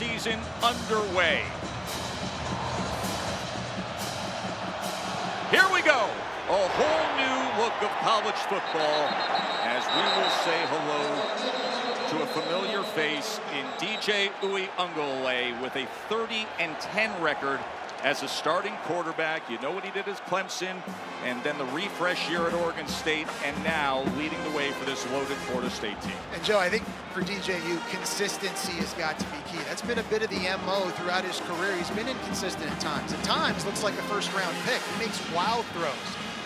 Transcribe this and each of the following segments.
season underway. Here we go. A whole new look of college football as we will say hello to a familiar face in DJ Uiagalelei with a 30-10 record as a starting quarterback. You know what he did as Clemson, and then the refresh year at Oregon State, and now leading the way for this loaded Florida State team. And Joe, I think for DJU, consistency has got to be key. That's been a bit of the MO throughout his career. He's been inconsistent at times. At times, looks like a first-round pick. He makes wild throws.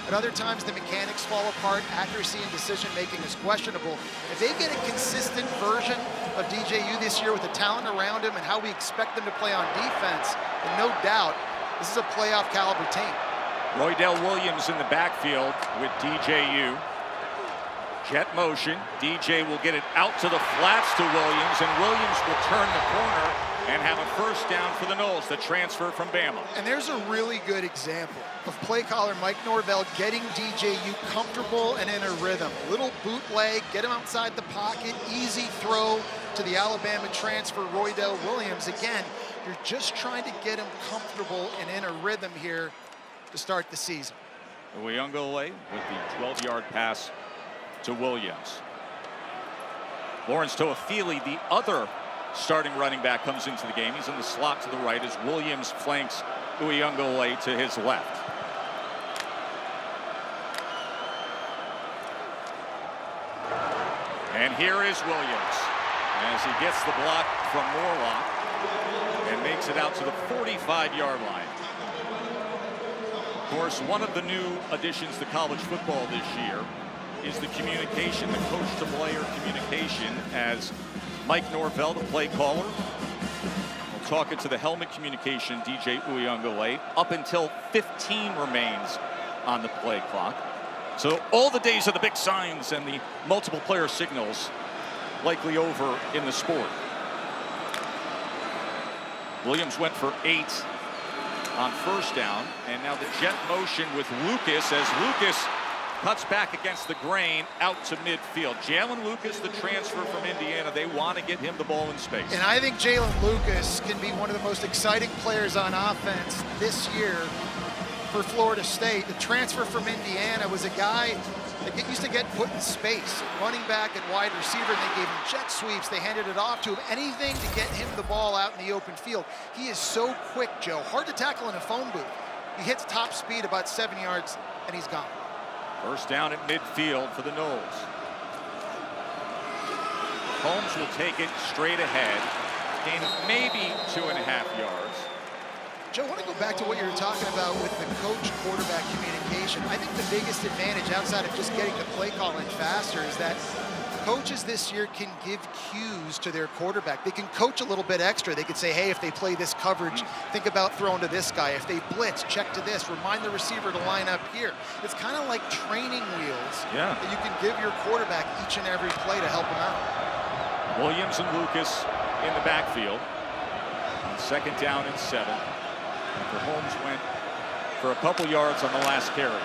At other times, the mechanics fall apart. Accuracy and decision-making is questionable. If they get a consistent version of DJU this year with the talent around him and how we expect them to play on defense, and no doubt, this is a playoff caliber team. Roydell Williams in the backfield with DJU. Jet motion. DJ will get it out to the flats to Williams, and Williams will turn the corner and have a first down for the Noles, the transfer from Bama. And there's a really good example of play caller Mike Norvell getting DJU comfortable and in a rhythm. Little bootleg, get him outside the pocket, easy throw to the Alabama transfer Roydell Williams. Again, you're just trying to get him comfortable and in a rhythm here to start the season. Uiagalelei with the 12-yard pass to Williams. Lawrence Toafili, the other starting running back, comes into the game. He's in the slot to the right as Williams flanks Uiagalelei to his left. And here is Williams as he gets the block from Morlock and makes it out to the 45-yard line. Of course, one of the new additions to college football this year is the communication, the coach-to-player communication, as Mike Norvell, the play caller, will talk into the helmet communication, DJ Uiagalelei. Up until 15 remains on the play clock. So all the days of the big signs and the multiple player signals likely over in the sport. Williams went for 8 on first down, and now the jet motion with Lucas as Lucas cuts back against the grain out to midfield. Jalen Lucas, the transfer from Indiana, they want to get him the ball in space. And I think Jalen Lucas can be one of the most exciting players on offense this year for Florida State. The transfer from Indiana was a guy that used to get put in space, running back and wide receiver, and they gave him jet sweeps. They handed it off to him. Anything to get him the ball out in the open field. He is so quick, Joe. Hard to tackle in a phone booth. He hits top speed about 7 yards, and he's gone. First down at midfield for the Noles. Holmes will take it straight ahead. Gain of maybe 2.5 yards. Joe, I want to go back to what you were talking about with the coach-quarterback communication. I think the biggest advantage outside of just getting the play calling faster is that coaches this year can give cues to their quarterback. They can coach a little bit extra. They could say, hey, if they play this coverage, think about throwing to this guy. If they blitz, check to this. Remind the receiver to line up here. It's kind of like training wheels that you can give your quarterback each and every play to help him out. Williams and Lucas in the backfield. Second down and 7. After Holmes went for a couple yards on the last carry.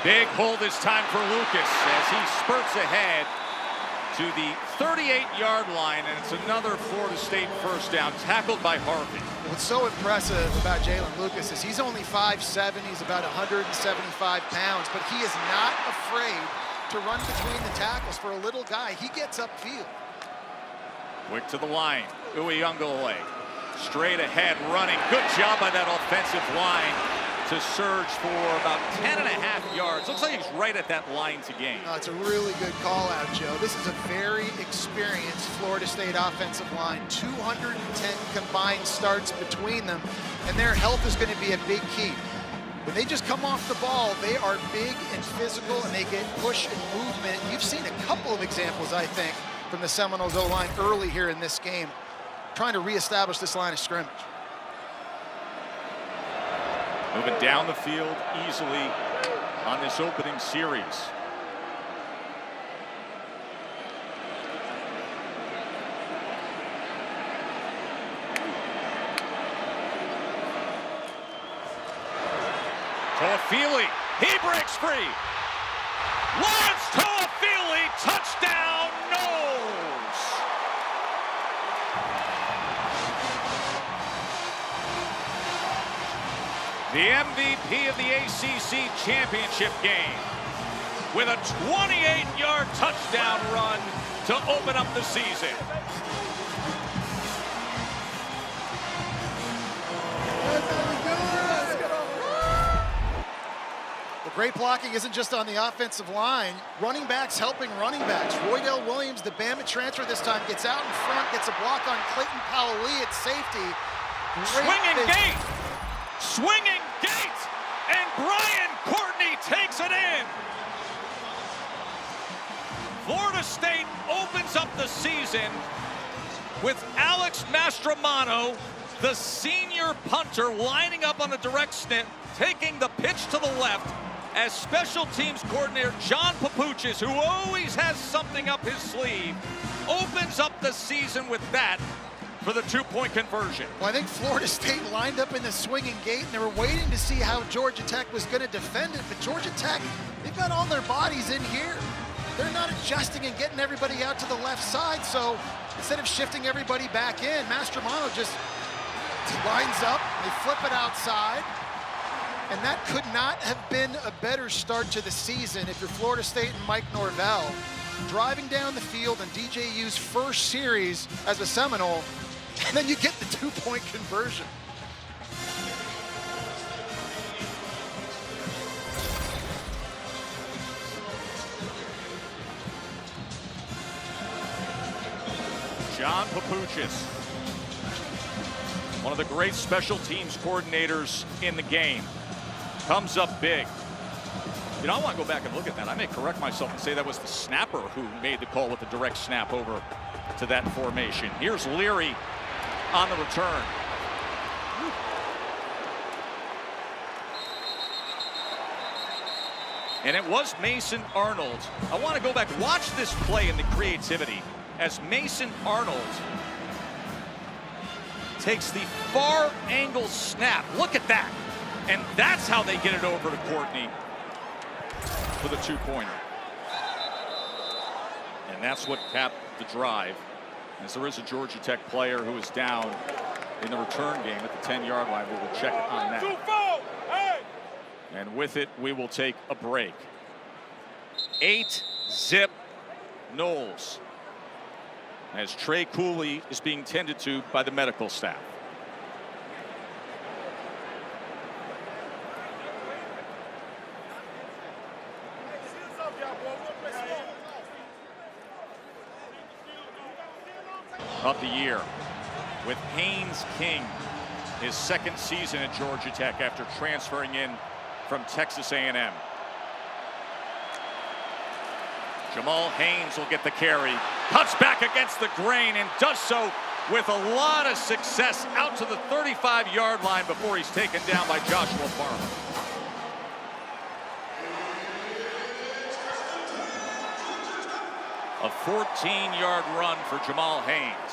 Big hole this time for Lucas as he spurts ahead to the 38-yard line, and it's another Florida State first down, tackled by Harvey. What's so impressive about Jalen Lucas is he's only 5'7", he's about 175 pounds, but he is not afraid to run between the tackles. For a little guy, he gets upfield. Quick to the line, Uiagalelei. Straight ahead running. Good job by that offensive line to surge for about 10.5 yards. Looks like he's right at that line to gain. It's a really good call out, Joe. This is a very experienced Florida State offensive line. 210 combined starts between them, and their health is going to be a big key. When they just come off the ball, they are big and physical, and they get push and movement. You've seen a couple of examples, I think, from the Seminoles O-line early here in this game, trying to reestablish this line of scrimmage. Moving down the field easily on this opening series. Toafili, he breaks free. Lawrence Toafili, touchdown Noles. the MVP of the ACC championship game, with a 28-yard touchdown run to open up the season. Great blocking isn't just on the offensive line. Running backs helping running backs. Roydell Williams, the Bama transfer this time, gets out in front, gets a block on Clayton Powell-Lee at safety. Swinging gate, and Brian Courtney takes it in. Florida State opens up the season with Alex Mastromano, the senior punter, lining up on the direct snip, taking the pitch to the left, as special teams coordinator John Papuchis, who always has something up his sleeve, opens up the season with that for the two-point conversion. Well, I think Florida State lined up in the swinging gate, and they were waiting to see how Georgia Tech was going to defend it, but Georgia Tech, they've got all their bodies in here. They're not adjusting and getting everybody out to the left side, so instead of shifting everybody back in, Mastromano just lines up, they flip it outside. And that could not have been a better start to the season if you're Florida State and Mike Norvell. Driving down the field in DJU's first series as a Seminole, and then you get the two-point conversion. John Papuchis, one of the great special teams coordinators in the game, comes up big. You know, I want to go back and look at that. I may correct myself and say that was the snapper who made the call with the direct snap over to that formation. Here's Leary on the return. And it was Mason Arnold. I want to go back, watch this play and the creativity as Mason Arnold takes the far angle snap. Look at that. And that's how they get it over to Courtney for the two-pointer. And that's what capped the drive, as there is a Georgia Tech player who is down in the return game at the 10-yard line. We will check on that. And with it, we will take a break. 8-zip Noles, as Trey Cooley is being tended to by the medical staff. Of the year, with Haynes King, his second season at Georgia Tech after transferring in from Texas A&M. Jamal Haynes will get the carry, cuts back against the grain, and does so with a lot of success out to the 35-yard line before he's taken down by Joshua Farmer. A 14-yard run for Jamal Haynes.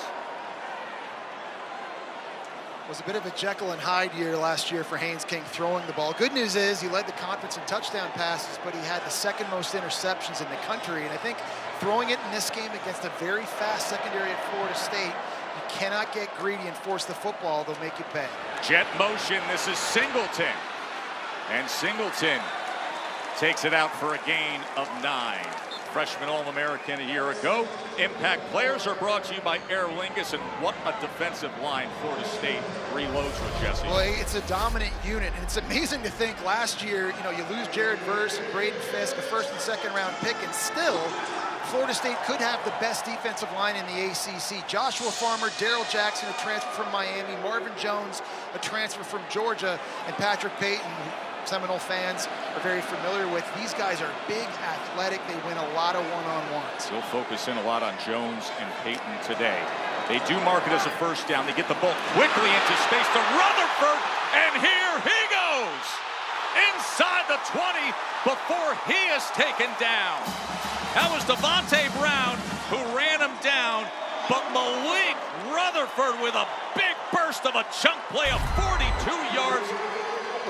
It was a bit of a Jekyll and Hyde year last year for Haynes King throwing the ball. Good news is he led the conference in touchdown passes, but he had the second most interceptions in the country. And I think throwing it in this game against a very fast secondary at Florida State, you cannot get greedy and force the football. They'll make you pay. Jet motion. This is Singleton. And Singleton takes it out for a gain of 9. Freshman All-American a year ago. Impact players are brought to you by Aer Lingus, and what a defensive line Florida State reloads with, Jesse. Boy, it's a dominant unit, and it's amazing to think last year, you know, you lose Jared Verse and Braden Fisk, a first and second round pick, and still Florida State could have the best defensive line in the ACC. Joshua Farmer, Daryl Jackson, a transfer from Miami, Marvin Jones, a transfer from Georgia, and Patrick Payton, who Seminole fans are very familiar with. These guys are big, athletic. They win a lot of one-on-ones. They'll focus in a lot on Jones and Payton today. They do mark it as a first down. They get the ball quickly into space to Rutherford, and here he goes inside the 20 before he is taken down. That was Devontae Brown who ran him down, but Malik Rutherford with a big burst of a chunk play of 42 yards.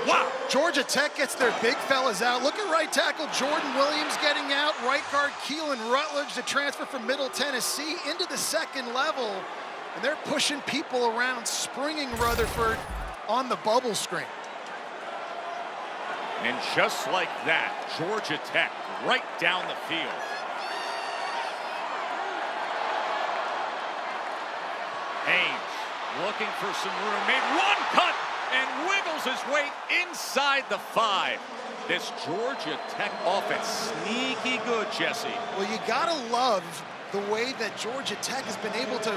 Wow. Georgia Tech gets their big fellas out. Look at right tackle Jordan Williams getting out. Right guard Keelan Rutledge, the transfer from Middle Tennessee, into the second level. And they're pushing people around, springing Rutherford on the bubble screen. And just like that, Georgia Tech right down the field. Haynes looking for some room, made one cut and wiggles his way inside the 5. This Georgia Tech offense, sneaky good, Jesse. Well, you gotta love the way that Georgia Tech has been able to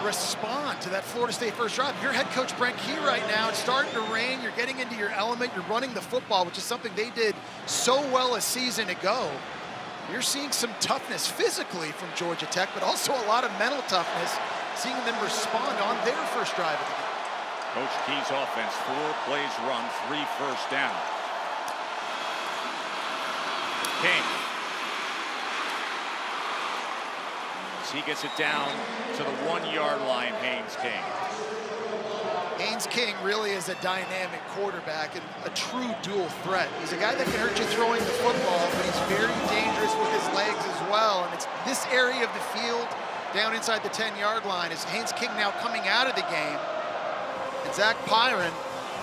respond to that Florida State first drive. Your head coach Brent Key right now, it's starting to rain, you're getting into your element, you're running the football, which is something they did so well a season ago. You're seeing some toughness physically from Georgia Tech, but also a lot of mental toughness, seeing them respond on their first drive of the game. Coach Key's offense, 4 plays run, 3 first down. King. As he gets it down to the 1-yard line, Haynes King. Haynes King really is a dynamic quarterback and a true dual threat. He's a guy that can hurt you throwing the football, but he's very dangerous with his legs as well. And it's this area of the field down inside the 10-yard line is Haynes King now coming out of the game. And Zach Pyron,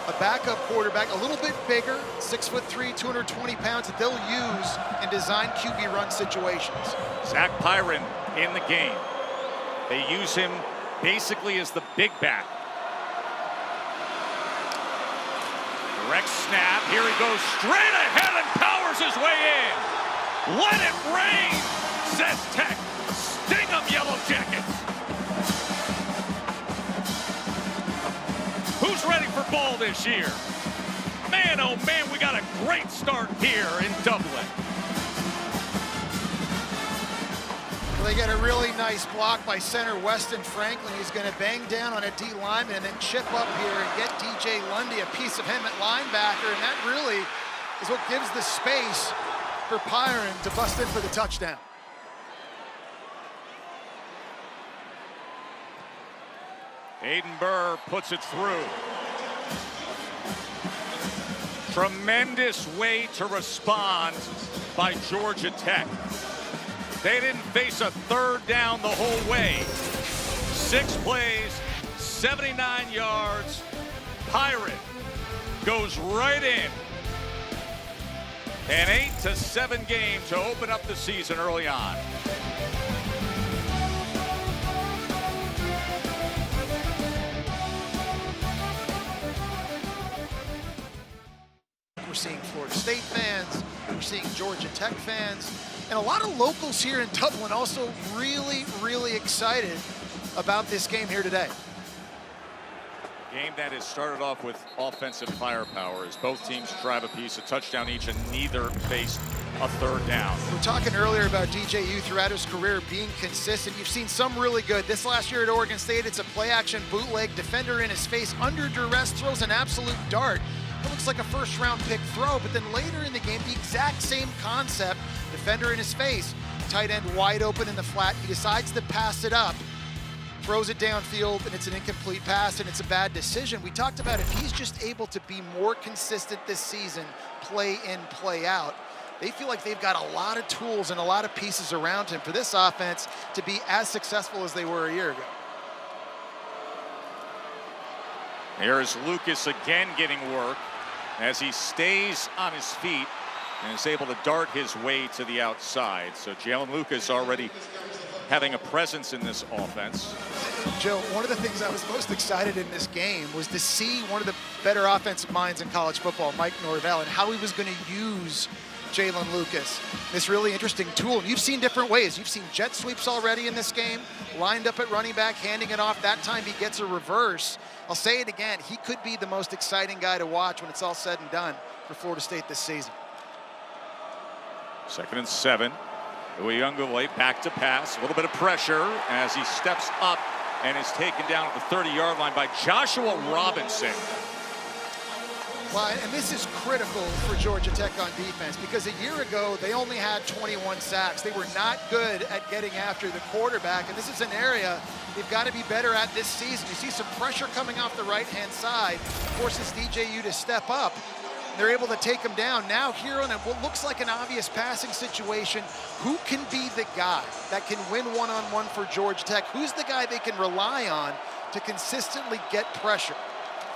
a backup quarterback, a little bit bigger, 6'3", 220 pounds, that they'll use in design QB run situations. Zach Pyron in the game. They use him basically as the big back. Direct snap, here he goes straight ahead and powers his way in. Let it rain, says Tech. Sting 'em, Yellow Jackets. Who's ready for ball this year? Man, oh man, we got a great start here in Dublin. Well, they get a really nice block by center Weston Franklin. He's going to bang down on a D lineman and then chip up here and get DJ Lundy a piece of him at linebacker, and that really is what gives the space for Pyron to bust in for the touchdown. Aiden Burr puts it through. Tremendous way to respond by Georgia Tech. They didn't face a third down the whole way. 6 plays, 79 yards. Pyron goes right in. An 8-7 game to open up the season early on. We're seeing Florida State fans, we're seeing Georgia Tech fans, and a lot of locals here in Dublin also really, really excited about this game here today. Game that has started off with offensive firepower as both teams drive a piece, a touchdown each, and neither faced a third down. We were talking earlier about DJU throughout his career being consistent. You've seen some really good. This last year at Oregon State, it's a play-action bootleg, defender in his face, under duress, throws an absolute dart. It looks like a first-round pick throw, but then later in the game, the exact same concept, defender in his face, tight end wide open in the flat. He decides to pass it up, throws it downfield, and it's an incomplete pass, and it's a bad decision. We talked about if he's just able to be more consistent this season, play in, play out, they feel like they've got a lot of tools and a lot of pieces around him for this offense to be as successful as they were a year ago. Here is Lucas again getting work as he stays on his feet and is able to dart his way to the outside. So Jalen Lucas already having a presence in this offense. Joe, one of the things I was most excited in this game was to see one of the better offensive minds in college football, Mike Norvell, and how he was going to use Jalen Lucas, this really interesting tool. And you've seen different ways. You've seen jet sweeps already in this game, lined up at running back, handing it off. That time he gets a reverse. I'll say it again, he could be the most exciting guy to watch when it's all said and done for Florida State this season. 2nd and 7. Uyunglele back to pass. A little bit of pressure as he steps up and is taken down at the 30-yard line by Joshua Robinson. Well, and this is critical for Georgia Tech on defense because a year ago, they only had 21 sacks. They were not good at getting after the quarterback, and this is an area they've got to be better at this season. You see some pressure coming off the right-hand side, forces DJU to step up. They're able to take him down. Now here on what looks like an obvious passing situation, who can be the guy that can win one-on-one for Georgia Tech? Who's the guy they can rely on to consistently get pressure?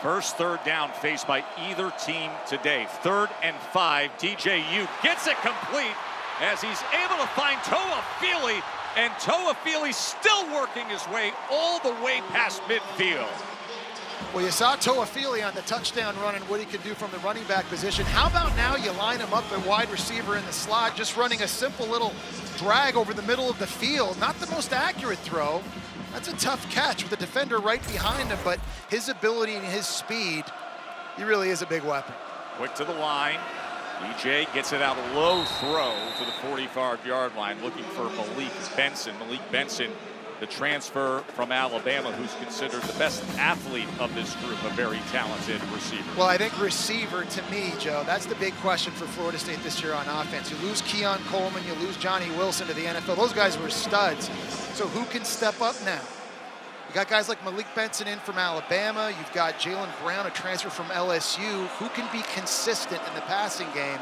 First third down faced by either team today. 3rd and 5. DJU gets it complete as he's able to find Toafili, and Toafili still working his way all the way past midfield. Well, you saw Toafili on the touchdown run and what he could do from the running back position. How about now you line him up at wide receiver in the slot, just running a simple little drag over the middle of the field. Not the most accurate throw. That's a tough catch with the defender right behind him, but his ability and his speed, he really is a big weapon. Quick to the line. DJ gets it out, a low throw to the 45-yard line, looking for Malik Benson. Malik Benson, the transfer from Alabama, who's considered the best athlete of this group, a very talented receiver. Well, I think receiver, to me, Joe, that's the big question for Florida State this year on offense. You lose Keon Coleman, you lose Johnny Wilson to the NFL. Those guys were studs. So who can step up now? You got guys like Malik Benson in from Alabama. You've got Jalen Brown, a transfer from LSU. Who can be consistent in the passing game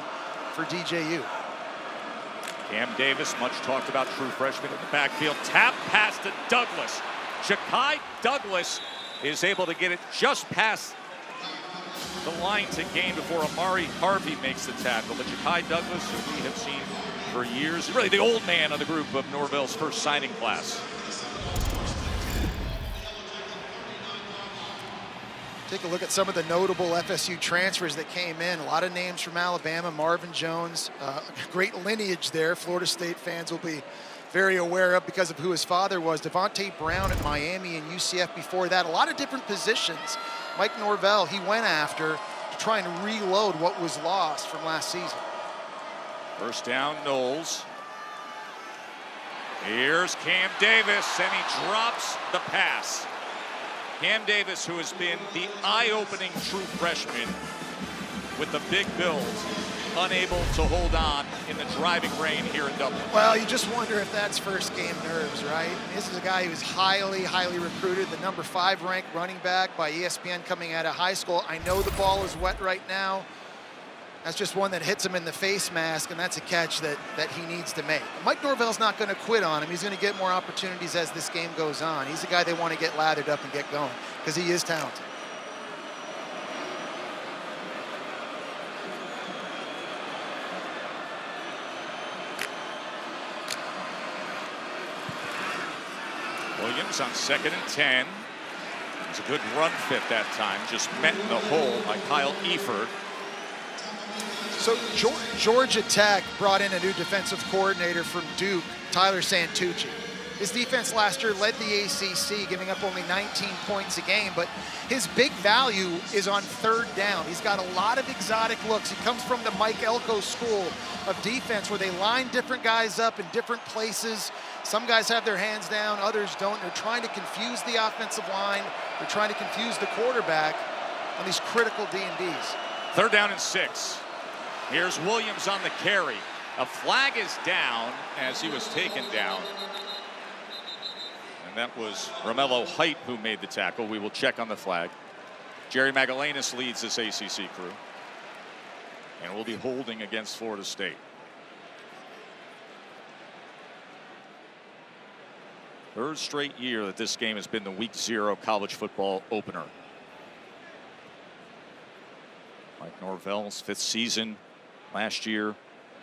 for DJU? Cam Davis, much talked about, true freshman in the backfield. Tap pass to Douglas. Ja'Kai Douglas is able to get it just past the line to gain before Amari Harvey makes the tackle. But Ja'Kai Douglas, who we have seen for years, really the old man of the group of Norvell's first signing class. Take a look at some of the notable FSU transfers that came in. A lot of names from Alabama. Marvin Jones, great lineage there. Florida State fans will be very aware of because of who his father was. Devontae Brown at Miami and UCF before that. A lot of different positions. Mike Norvell, he went after to try and reload what was lost from last season. First down, Knowles. Here's Cam Davis, and he drops the pass. Cam Davis, who has been the eye-opening true freshman with the big Bills, unable to hold on in the driving rain here in Dublin. Well, you just wonder if that's first game nerves, right? This is a guy who's highly, highly recruited, the number 5 ranked running back by ESPN coming out of high school. I know the ball is wet right now. That's just one that hits him in the face mask, and that's a catch that he needs to make. Mike Norvell's not going to quit on him. He's going to get more opportunities as this game goes on. He's the guy they want to get lathered up and get going because he is talented. Williams on 2nd and 10. It's a good run fit that time, just met in the hole by Kyle Eford. So Georgia Tech brought in a new defensive coordinator from Duke, Tyler Santucci. His defense last year led the ACC, giving up only 19 points a game, but his big value is on 3rd down. He's got a lot of exotic looks. He comes from the Mike Elko school of defense where they line different guys up in different places. Some guys have their hands down, others don't. They're trying to confuse the offensive line. They're trying to confuse the quarterback on these critical D&Ds. 3rd down and 6. Here's Williams on the carry. A flag is down as he was taken down. And that was Romello Height who made the tackle. We will check on the flag. Jerry Magallanes leads this ACC crew. And will be holding against Florida State. Third straight year that this game has been the Week 0 college football opener. Mike Norvell's 5th season last year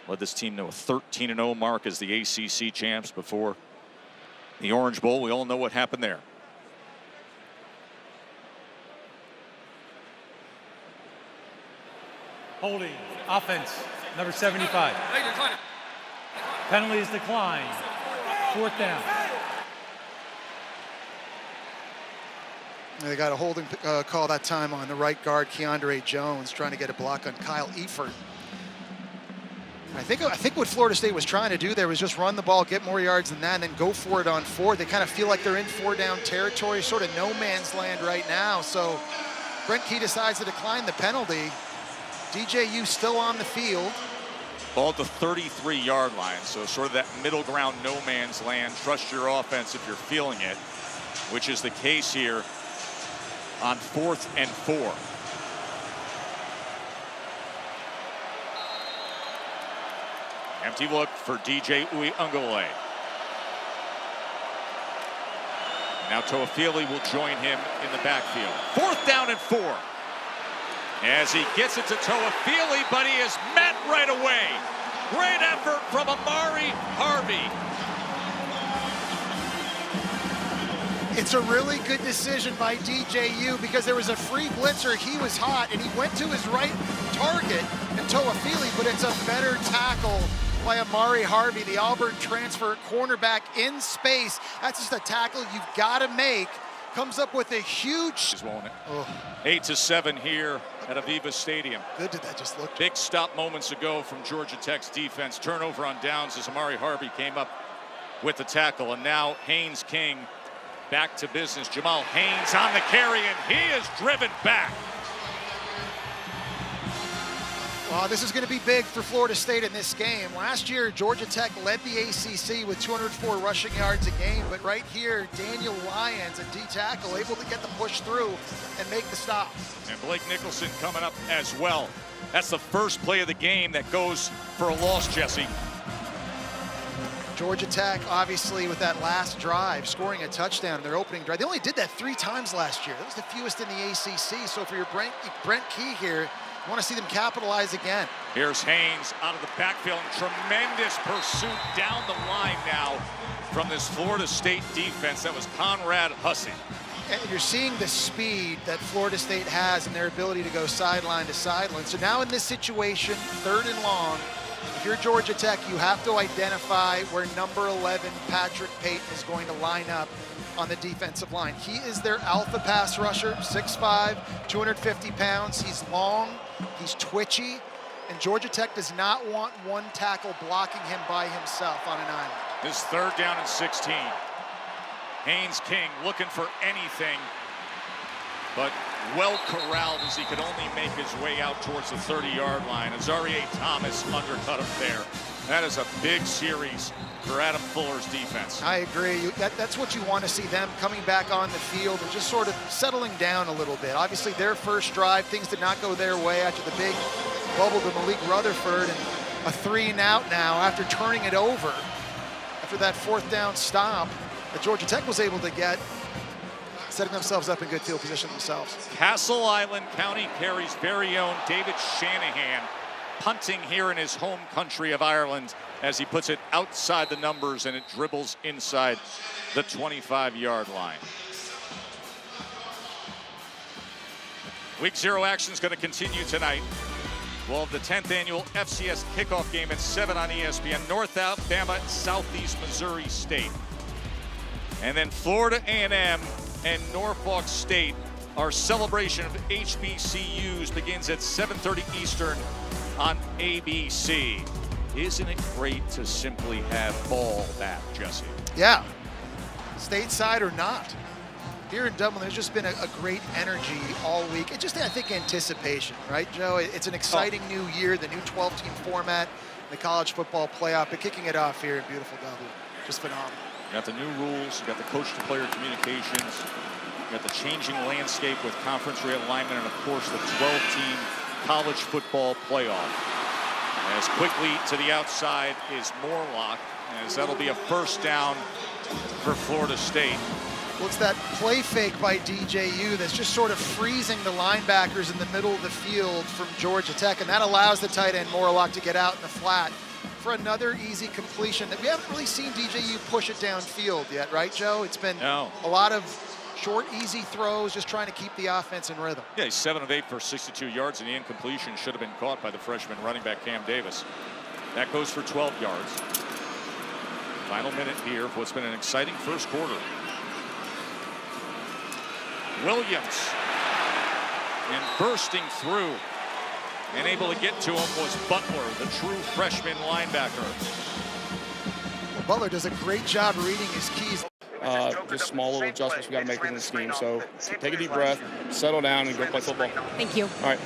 led this team to a 13-0 mark as the ACC champs before the Orange Bowl. We all know what happened there. Holding, offense, number 75. Penalties declined. 4th down. They got a holding call that time on the right guard, Keandre Jones, trying to get a block on Kyle Eford. I think what Florida State was trying to do there was just run the ball, get more yards than that, and then go for it on 4. They kind of feel like they're in 4-down territory, sort of no man's land right now. So Brent Key decides to decline the penalty. DJU still on the field. Ball at the 33-yard line, so sort of that middle ground, no man's land. Trust your offense if you're feeling it, which is the case here on 4th and 4. Empty look for DJ Uiagalelei. Now Toafili will join him in the backfield. 4th down and 4. As he gets it to Toafili, but he is met right away. Great effort from Amari Harvey. It's a really good decision by DJU because there was a free blitzer. He was hot, and he went to his right target and Toafili, but it's a better tackle by Amari Harvey, the Auburn transfer cornerback in space. That's just a tackle you've got to make. Comes up with a huge... Won't it? 8-7 here at Aviva Stadium. Good did that just look? Big stop moments ago from Georgia Tech's defense. Turnover on downs as Amari Harvey came up with the tackle. And now Haynes King back to business. Jamal Haynes on the carry, and he is driven back. Well, this is going to be big for Florida State in this game. Last year, Georgia Tech led the ACC with 204 rushing yards a game, but right here, Daniel Lyons, a D tackle, able to get the push through and make the stop. And Blake Nicholson coming up as well. That's the first play of the game that goes for a loss, Jesse. Georgia Tech, obviously, with that last drive, scoring a touchdown in their opening drive. They only did that 3 times last year. That was the fewest in the ACC. So for your Brent Key here, you want to see them capitalize again. Here's Haynes out of the backfield. Tremendous pursuit down the line now from this Florida State defense. That was Conrad Hussey. And you're seeing the speed that Florida State has and their ability to go sideline to sideline. So now in this situation, 3rd and long, if you're Georgia Tech, you have to identify where number 11, Patrick Payton, is going to line up on the defensive line. He is their alpha pass rusher, 6'5", 250 pounds. He's long, he's twitchy, and Georgia Tech does not want one tackle blocking him by himself on an island. This 3rd down and 16. Haynes King looking for anything, but well corralled as he could only make his way out towards the 30-yard line. Azarie Thomas undercut him there. That is a big series for Adam Fuller's defense. I agree. That's what you want to see, them coming back on the field and just sort of settling down a little bit. Obviously, their first drive, things did not go their way after the big bubble to Malik Rutherford, and a 3-and-out now after turning it over after that 4th down stop that Georgia Tech was able to get, setting themselves up in good field position themselves. Castle Island County Kerry's very own David Shanahan punting here in his home country of Ireland as he puts it outside the numbers and it dribbles inside the 25-yard line. Week 0 action is going to continue tonight. We'll have the 10th annual FCS kickoff game at 7 on ESPN. North Alabama, Southeast Missouri State. And then Florida A&M and Norfolk State. Our celebration of HBCUs begins at 7:30 Eastern on ABC. Isn't it great to simply have ball back, Jesse? Yeah, stateside or not. Here in Dublin, there's just been a great energy all week. It's just, I think, anticipation, right, Joe? It's an exciting new year, the new 12-team format, the college football playoff, but kicking it off here in beautiful Dublin. Just phenomenal. You got the new rules, you got the coach-to-player communications, you got the changing landscape with conference realignment, and of course the 12-team college football playoff. As quickly to the outside is Morlock, as that'll be a 1st down for Florida State. Well, it's that play fake by DJU that's just sort of freezing the linebackers in the middle of the field from Georgia Tech, and that allows the tight end Morlock to get out in the flat for another easy completion that we haven't really seen DJU push it downfield yet, right, Joe? It's been a lot of short, easy throws, just trying to keep the offense in rhythm. Yeah, he's 7 of 8 for 62 yards, and the incompletion should have been caught by the freshman running back Cam Davis. That goes for 12 yards. Final minute here of what's been an exciting first quarter. Williams, and bursting through and able to get to him was Butler, the true freshman linebacker. Well, Butler does a great job reading his keys. Just small little adjustments we got to make in this game. So take a deep breath, settle down, and go play football. Thank you. All right.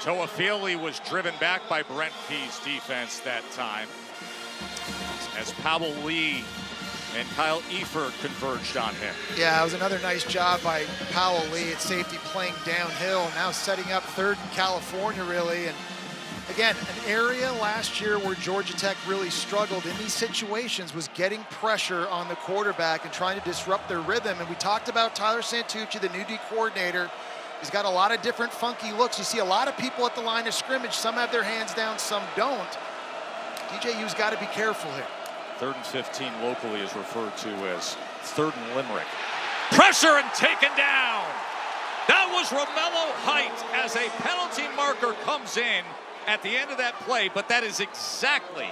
Toafili was driven back by Brent Key's defense that time, as Powell Lee and Kyle Efer converged on him. Yeah, it was another nice job by Powell Lee at safety, playing downhill, now setting up 3rd in California, really, and Again, an area last year where Georgia Tech really struggled in these situations was getting pressure on the quarterback and trying to disrupt their rhythm. And we talked about Tyler Santucci, the new D coordinator. He's got a lot of different funky looks. You see a lot of people at the line of scrimmage. Some have their hands down, some don't. DJU's got to be careful here. 3rd and 15 locally is referred to as 3rd and Limerick. Pressure and taken down. That was Romello Height as a penalty marker comes in at the end of that play, but that is exactly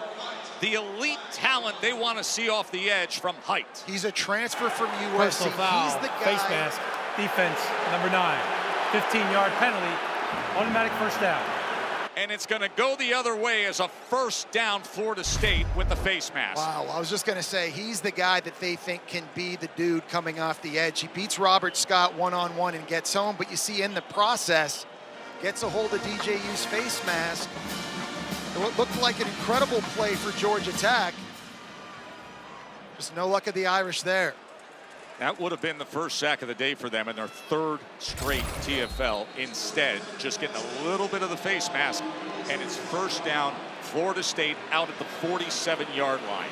the elite talent they want to see off the edge from Height. He's a transfer from USC. Personal foul, He's the guy. face mask, defense, number 9. 15-yard penalty, automatic first down. And it's going to go the other way as a first down Florida State with the face mask. Wow, I was just going to say, he's the guy that they think can be the dude coming off the edge. He beats Robert Scott one-on-one and gets home, but you see in the process, gets a hold of DJU's face mask. It looked like an incredible play for Georgia Tech. Just no luck of the Irish there. That would have been the first sack of the day for them in their 3rd straight TFL. Instead, just getting a little bit of the face mask, and it's first down, Florida State out at the 47-yard line.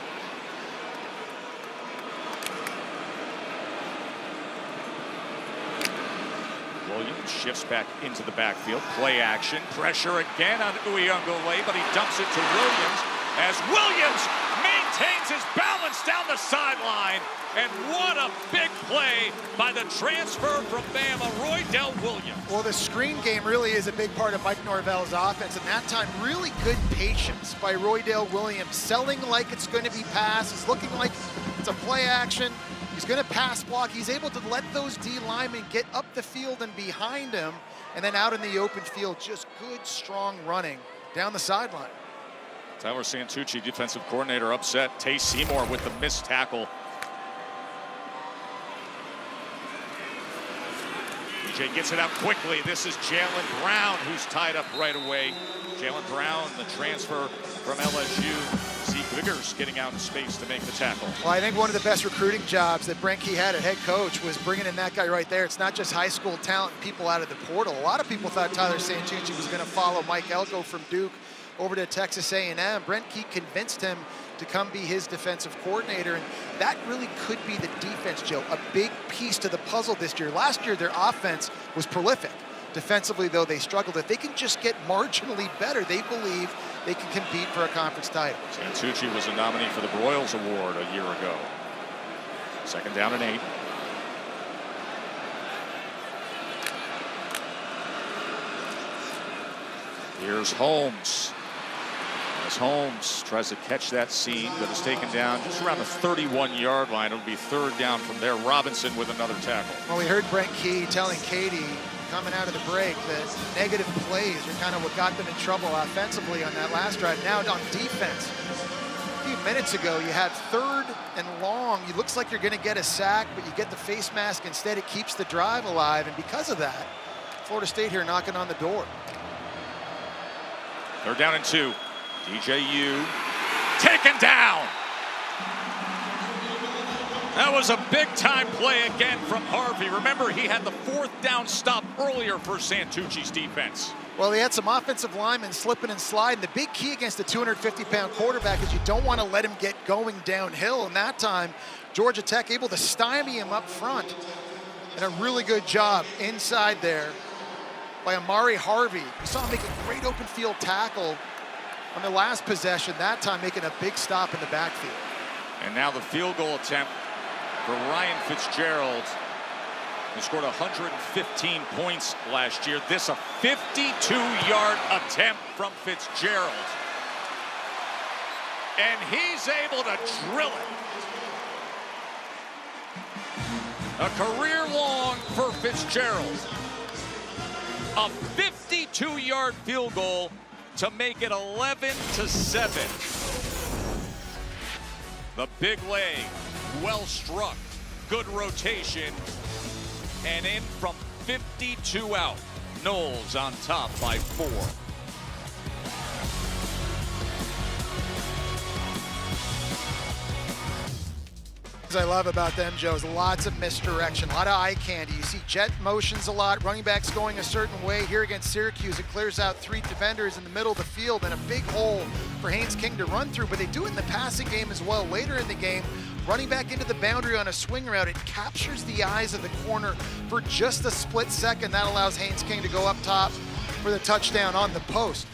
Williams shifts back into the backfield. Play action. Pressure again on Uyunglele, but he dumps it to Williams as Williams maintains his balance down the sideline. And what a big play by the transfer from Bama, Roydell Williams. Well, the screen game really is a big part of Mike Norvell's offense, and that time really good patience by Roydell Williams, selling like it's going to be pass. It's looking like it's a play action. He's going to pass block. He's able to let those D linemen get up the field and behind him, and then out in the open field, just good, strong running down the sideline. Tyler Santucci, defensive coordinator, upset. Tay Seymour with the missed tackle. DJ gets it out quickly. This is Jalen Brown, who's tied up right away. Jalen Brown, the transfer from LSU. Zeke Viggers getting out in space to make the tackle. Well, I think one of the best recruiting jobs that Brent Key had at head coach was bringing in that guy right there. It's not just high school talent, people out of the portal. A lot of people thought Tyler Santucci was going to follow Mike Elko from Duke over to Texas A&M. Brent Key convinced him to come be his defensive coordinator, and that really could be the defense, Joe. A big piece to the puzzle this year. Last year, their offense was prolific. Defensively, though, they struggled. If they can just get marginally better, they believe they can compete for a conference title. Santucci was a nominee for the Broyles Award a year ago. 2nd down and 8. Here's Holmes. As Holmes tries to catch that seam, but is taken down just around the 31-yard line. It'll be 3rd down from there. Robinson with another tackle. Well, we heard Brent Key telling Katie coming out of the break that negative plays are kind of what got them in trouble offensively on that last drive. Now on defense, a few minutes ago, you had 3rd and long. It looks like you're going to get a sack, but you get the face mask instead. It keeps the drive alive, and because of that, Florida State here knocking on the door. 3rd down and 2. DJU taken down. That was a big-time play again from Harvey. Remember, he had the 4th down stop earlier for Santucci's defense. Well, he had some offensive linemen slipping and sliding. The big key against a 250-pound quarterback is you don't want to let him get going downhill. And that time, Georgia Tech able to stymie him up front. And a really good job inside there by Amari Harvey. We saw him make a great open field tackle on the last possession, that time making a big stop in the backfield. And now the field goal attempt for Ryan Fitzgerald, who scored 115 points last year. This a 52-yard attempt from Fitzgerald. And he's able to drill it. A career long for Fitzgerald. A 52-yard field goal to make it 11-7. The big leg, well struck, good rotation, and in from 52 out. Knowles on top by 4. I love about them, Joe, is lots of misdirection, a lot of eye candy. You see jet motions a lot, running backs going a certain way. Here against Syracuse, it clears out 3 defenders in the middle of the field and a big hole for Haynes King to run through, but they do it in the passing game as well. Later in the game, running back into the boundary on a swing route, it captures the eyes of the corner for just a split second. That allows Haynes King to go up top for the touchdown on the post.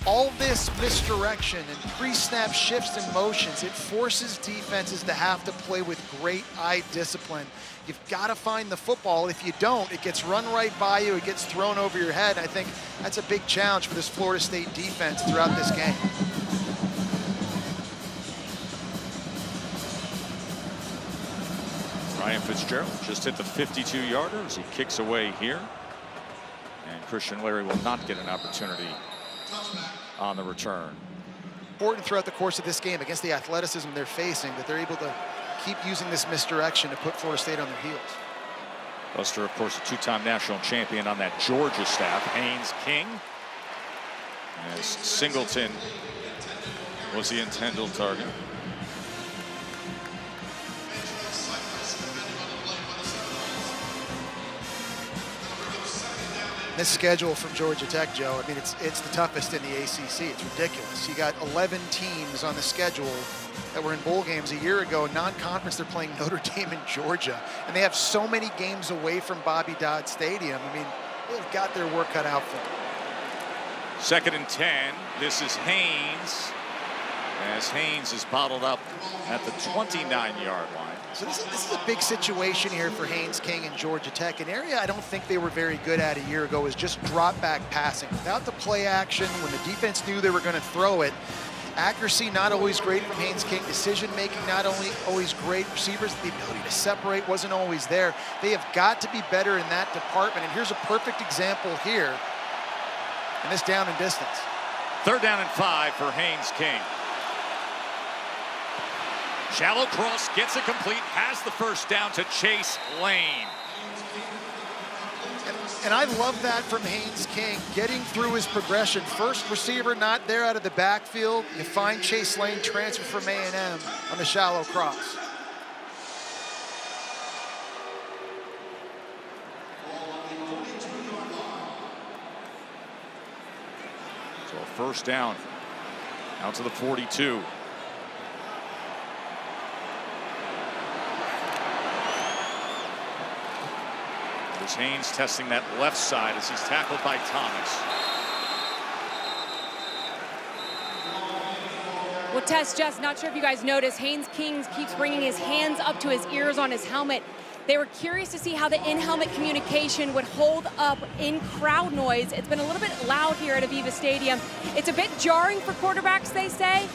All this misdirection and pre-snap shifts and motions, it forces defenses to have to play with great eye discipline. You've got to find the football. If you don't, it gets run right by you, it gets thrown over your head. I think that's a big challenge for this Florida State defense throughout this game. Ryan Fitzgerald just hit the 52-yarder as he kicks away here. And Christian Larry will not get an opportunity on the return. Important throughout the course of this game against the athleticism they're facing that they're able to keep using this misdirection to put Florida State on their heels. Buster, of course, a 2-time national champion on that Georgia staff. Haynes King, as Singleton was the intended target. This schedule from Georgia Tech, Joe, I mean, it's the toughest in the ACC. It's ridiculous. You got 11 teams on the schedule that were in bowl games a year ago. Non-conference, they're playing Notre Dame and Georgia. And they have so many games away from Bobby Dodd Stadium. I mean, they've got their work cut out for them. 2nd and 10. This is Haynes, as Haynes is bottled up at the 29-yard line. So this is a big situation here for Haynes King and Georgia Tech. An area I don't think they were very good at a year ago is just drop back passing. Without the play action, when the defense knew they were going to throw it, accuracy not always great from Haynes King, decision making not only always great, receivers, the ability to separate wasn't always there. They have got to be better in that department, and here's a perfect example here in this down and distance. 3rd down and 5 for Haynes King. Shallow cross, gets it complete, has the 1st down to Chase Lane. And I love that from Haynes King, getting through his progression. First receiver not there out of the backfield. You find Chase Lane transfer from A&M on the shallow cross. So a 1st down out to the 42. Here's Haynes testing that left side as he's tackled by Thomas. Well, Tess, Jess, not sure if you guys noticed, Haynes King keeps bringing his hands up to his ears on his helmet. They were curious to see how the in-helmet communication would hold up in crowd noise. It's been a little bit loud here at Aviva Stadium. It's a bit jarring for quarterbacks, they say,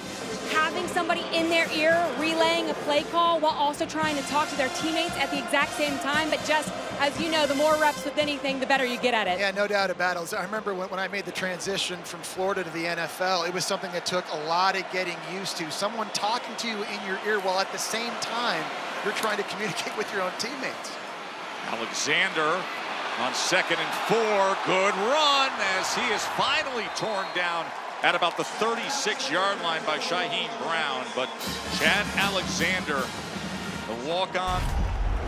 having somebody in their ear relaying a play call while also trying to talk to their teammates at the exact same time. But Jess, as you know, the more reps with anything, the better you get at it. Yeah, no doubt about it. I remember when I made the transition from Florida to the NFL, it was something that took a lot of getting used to. Someone talking to you in your ear while at the same time you're trying to communicate with your own teammates. Alexander on 2nd and 4. Good run as he is finally torn down at about the 36-yard line by Shaheem Brown. But Chad Alexander, the walk-on,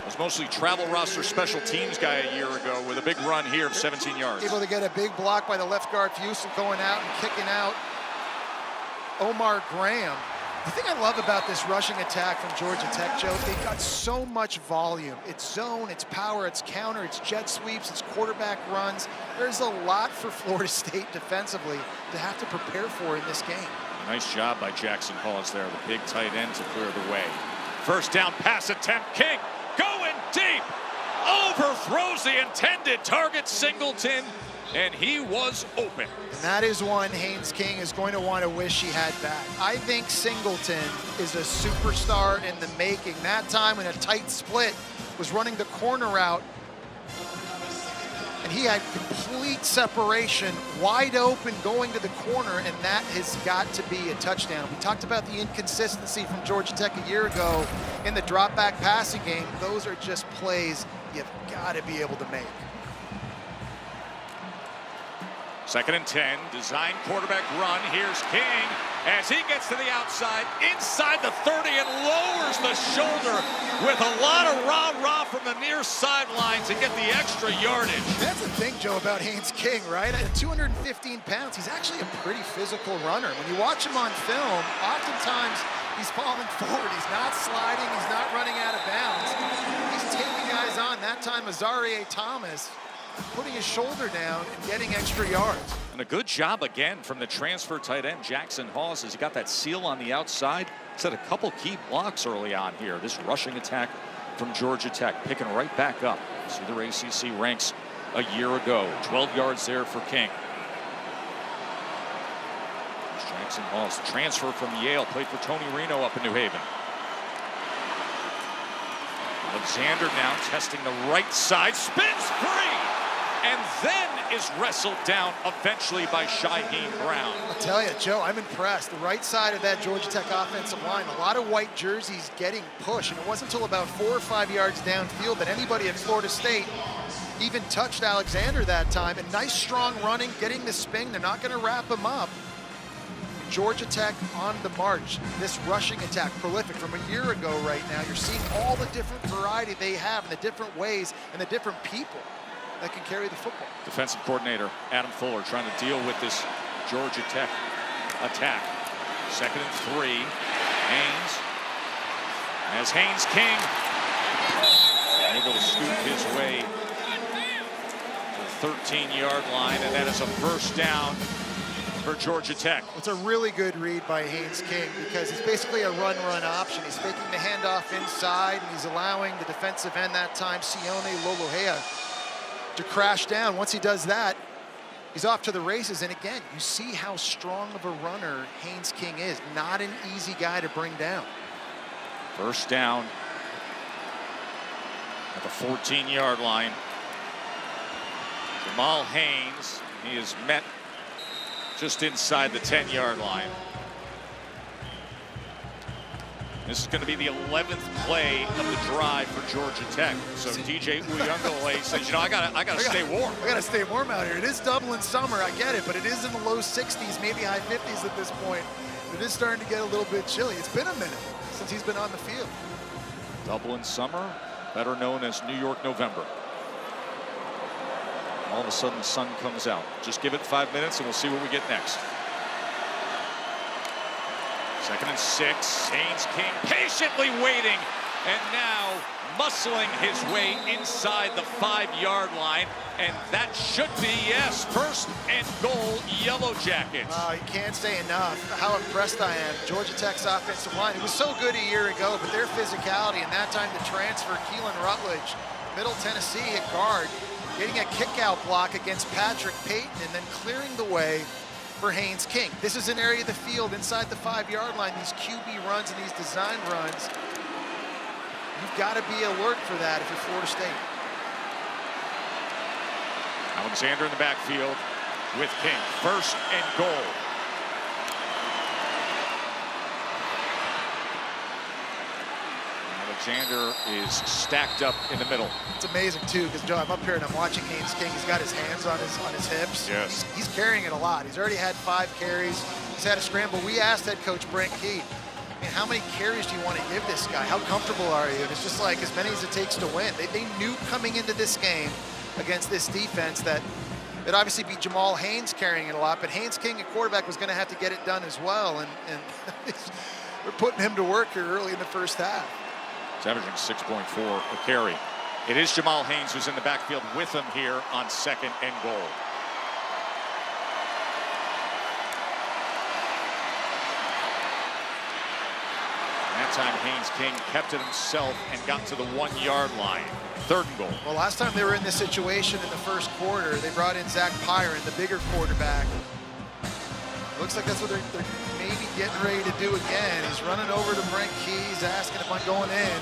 was mostly travel roster special teams guy a year ago with a big run here of 17 yards. Able to get a big block by the left guard Fusel going out and kicking out Omar Graham. The thing I love about this rushing attack from Georgia Tech, Joe, they've got so much volume. It's zone, it's power, it's counter, it's jet sweeps, it's quarterback runs. There's a lot for Florida State defensively to have to prepare for in this game. Nice job by Jackson Hawes there, the big tight end to clear the way. 1st down pass attempt, King going deep, overthrows the intended target, Singleton, and he was open. And that is one Haynes King is going to want to wish he had back. I think Singleton is a superstar in the making. That time in a tight split was running the corner route, and he had complete separation, wide open going to the corner, and that has got to be a touchdown. We talked about the inconsistency from Georgia Tech a year ago in the drop back passing game. Those are just plays you've got to be able to make. 2nd and 10, design quarterback run. Here's King as he gets to the outside, inside the 30, and lowers the shoulder with a lot of rah-rah from the near sideline to get the extra yardage. That's the thing, Joe, about Haynes King, right? At 215 pounds, he's actually a pretty physical runner. When you watch him on film, oftentimes he's falling forward. He's not sliding. He's not running out of bounds. He's taking guys on. That time, Azareye'h Thomas putting his shoulder down and getting extra yards. And a good job again from the transfer tight end, Jackson Hawes, as he got that seal on the outside. Set a couple key blocks early on here. This rushing attack from Georgia Tech, picking right back up. See their ACC ranks a year ago. 12 yards there for King. Jackson Hawes, transfer from Yale, played for Tony Reno up in New Haven. Alexander now testing the right side, spins free, and then is wrestled down eventually by Shaheem Brown. I'll tell you, Joe, I'm impressed. The right side of that Georgia Tech offensive line, a lot of white jerseys getting pushed, and it wasn't until about 4 or 5 yards downfield that anybody at Florida State even touched Alexander that time. And nice, strong running, getting the spin. They're not going to wrap him up. Georgia Tech on the march. This rushing attack, prolific from a year ago right now. You're seeing all the different variety they have and the different ways and the different people that can carry the football. Defensive coordinator Adam Fuller trying to deal with this Georgia Tech attack. 2nd and 3. Haynes. As Haynes King able to scoop his way to the 13-yard line, and that is a first down for Georgia Tech. It's a really good read by Haynes King because it's basically a run-run option. He's faking the handoff inside, and he's allowing the defensive end that time, Sione Lolohea, to crash down. Once he does that, he's off to the races. And again, you see how strong of a runner Haynes King is. Not an easy guy to bring down. First down at the 14-yard line. Jamal Haynes, he is met just inside the 10-yard line. This is going to be the 11th play of the drive for Georgia Tech. So DJ Uyunglele says, you know, I gotta stay warm. I gotta stay warm out here. It is Dublin summer, I get it, but it is in the low 60s, maybe high 50s at this point. It is starting to get a little bit chilly. It's been a minute since he's been on the field. Dublin summer, better known as New York November. All of a sudden the sun comes out. Just give it 5 minutes and we'll see what we get next. 2nd and 6. Haynes King patiently waiting and now muscling his way inside the 5-yard line. And that should be, yes, 1st and goal, Yellow Jackets. You can't say enough how impressed I am. Georgia Tech's offensive line, it was so good a year ago, but their physicality and that time the transfer, Keelan Rutledge, Middle Tennessee at guard, getting a kick-out block against Patrick Payton and then clearing the way for Haynes King. This is an area of the field inside the 5-yard line, these QB runs and these design runs. You've got to be alert for that if you're Florida State. Alexander in the backfield with King. 1st and goal. Alexander is stacked up in the middle. It's amazing too, because Joe, I'm up here and I'm watching Haynes King. He's got his hands on his hips. Yes. He's carrying it a lot. He's already had 5 carries. He's had a scramble. We asked head coach Brent Key, I mean, how many carries do you want to give this guy? How comfortable are you? And it's just like as many as it takes to win. They knew coming into this game against this defense that it'd obviously be Jamal Haynes carrying it a lot, but Haynes King at quarterback was going to have to get it done as well. And we're putting him to work here early in the first half. He's averaging 6.4 a carry. It is Jamal Haynes who's in the backfield with him here on 2nd and goal. That time Haynes King kept it himself and got to the 1-yard line. 3rd and goal. Well, last time they were in this situation in the first quarter, they brought in Zach Pyron, the bigger quarterback. Looks like that's what they're maybe getting ready to do again. He's running over to Brent Key. He's asking if I'm going in.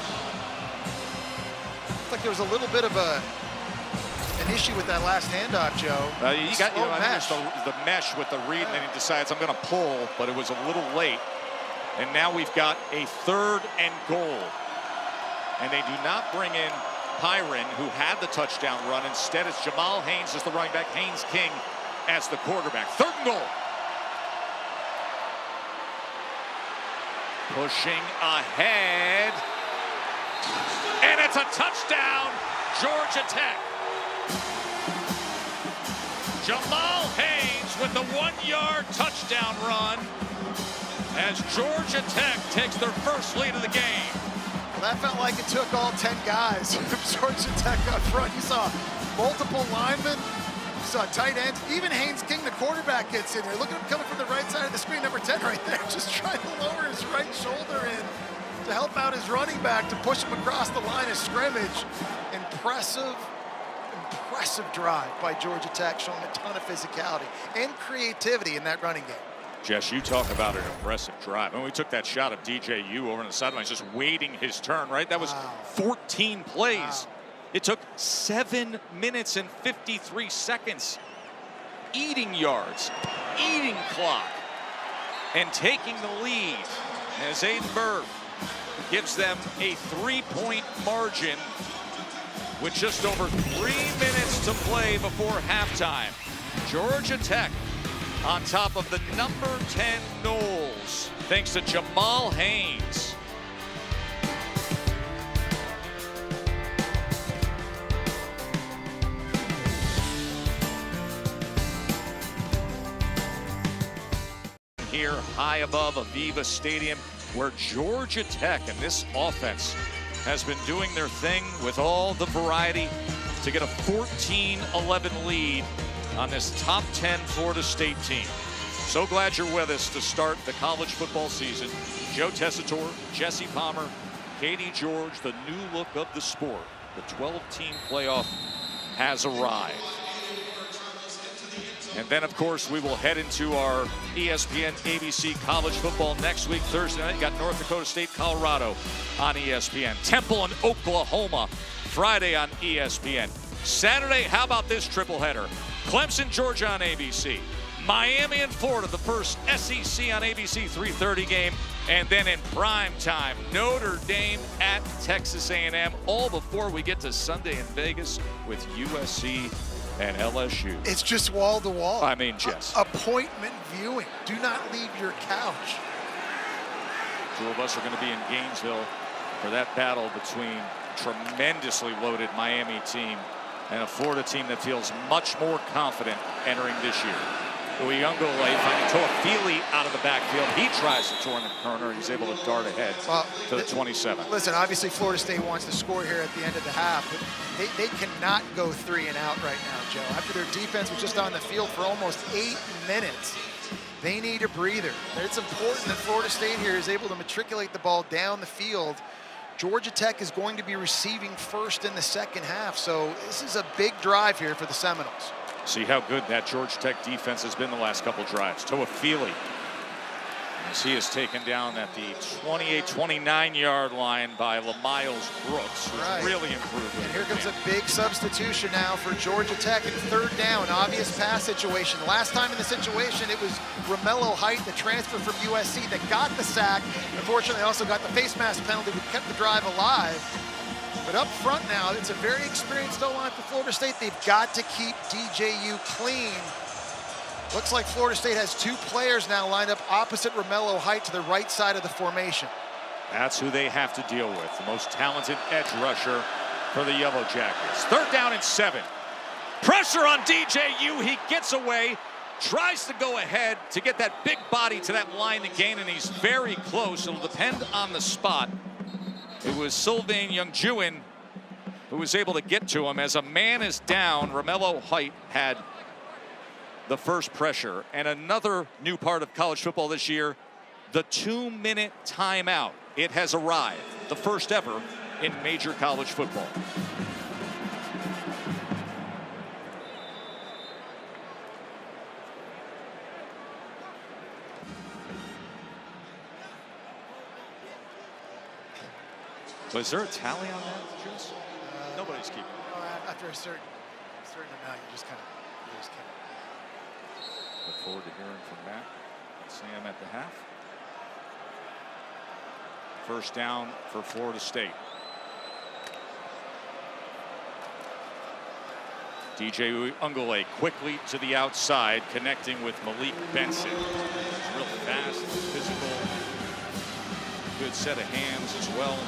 Looks like there was a little bit of an issue with that last handoff, Joe. You got the mesh with the read, and then he decides I'm going to pull, but it was a little late. And now we've got a 3rd and goal. And they do not bring in Pyron, who had the touchdown run. Instead, it's Jamal Haynes as the running back, Haynes King as the quarterback. 3rd and goal. Pushing ahead. And it's a touchdown, Georgia Tech. Jamal Haynes with the 1-yard touchdown run as Georgia Tech takes their first lead of the game. Well, that felt like it took all 10 guys from Georgia Tech up front. You saw multiple linemen, you saw tight ends, even Haynes King, the quarterback, gets in there. Look at him coming from the right side of the screen, number 10 right there, just trying to lower his right shoulder in to help out his running back to push him across the line of scrimmage. Impressive drive by Georgia Tech, showing a ton of physicality and creativity in that running game. Jess, you talk about an impressive drive. And we took that shot of DJU over on the sidelines, just waiting his turn, right? That was 14 plays. Wow. It took 7 minutes and 53 seconds. Eating yards, eating clock, and taking the lead as Aiden Berg gives them a 3-point margin with just over 3 minutes to play before halftime. Georgia Tech on top of the number 10 Noles, thanks to Jamal Haynes. Here, high above Aviva Stadium, where Georgia Tech and this offense has been doing their thing with all the variety to get a 14-11 lead on this top 10 Florida State team. So glad you're with us to start the college football season. Joe Tessitore, Jesse Palmer, Katie George, the new look of the sport. The 12-team playoff has arrived. And then, of course, we will head into our ESPN ABC College Football next week. Thursday night, you got North Dakota State, Colorado on ESPN. Temple and Oklahoma Friday on ESPN. Saturday, how about this triple header? Clemson, Georgia on ABC. Miami and Florida, the first SEC on ABC 3:30 game. And then in prime time, Notre Dame at Texas A&M. All before we get to Sunday in Vegas with USC and LSU. It's just wall to wall. I mean, Jess. Appointment viewing. Do not leave your couch. 2 of us are going to be in Gainesville for that battle between tremendously loaded Miami team and a Florida team that feels much more confident entering this year. Uyunglele finding Toafili out of the backfield. He tries to turn the corner. He's able to dart ahead to the 27. Listen, obviously Florida State wants to score here at the end of the half, but they cannot go 3 and out right now, Joe. After their defense was just on the field for almost 8 minutes, they need a breather. It's important that Florida State here is able to matriculate the ball down the field. Georgia Tech is going to be receiving first in the second half, so this is a big drive here for the Seminoles. See how good that Georgia Tech defense has been the last couple drives. Toafili, as he is taken down at the 28-29 yard line by LaMiles Brooks, who's really improved. And here comes a big substitution now for Georgia Tech in 3rd down, obvious pass situation. Last time in the situation, it was Romello Height, the transfer from USC, that got the sack. Unfortunately, also got the face mask penalty, but kept the drive alive. But up front now, it's a very experienced O-line for Florida State. They've got to keep DJU clean. Looks like Florida State has 2 players now lined up opposite Romello Height to the right side of the formation. That's who they have to deal with, the most talented edge rusher for the Yellow Jackets. 3rd down and 7. Pressure on DJU. He gets away, tries to go ahead to get that big body to that line again, and he's very close. It'll depend on the spot. It was Sylvain Youngjuin who was able to get to him. As a man is down, Romello Height had the first pressure. And another new part of college football this year, the 2-minute timeout. It has arrived, the first ever in major college football. Was there a tally on that, Juice? Nobody's keeping. After a certain amount, you just can't. Look forward to hearing from Matt and Sam at the half. First down for Florida State. DJ Ungole quickly to the outside, connecting with Malik Benson. Real fast, physical, good set of hands as well.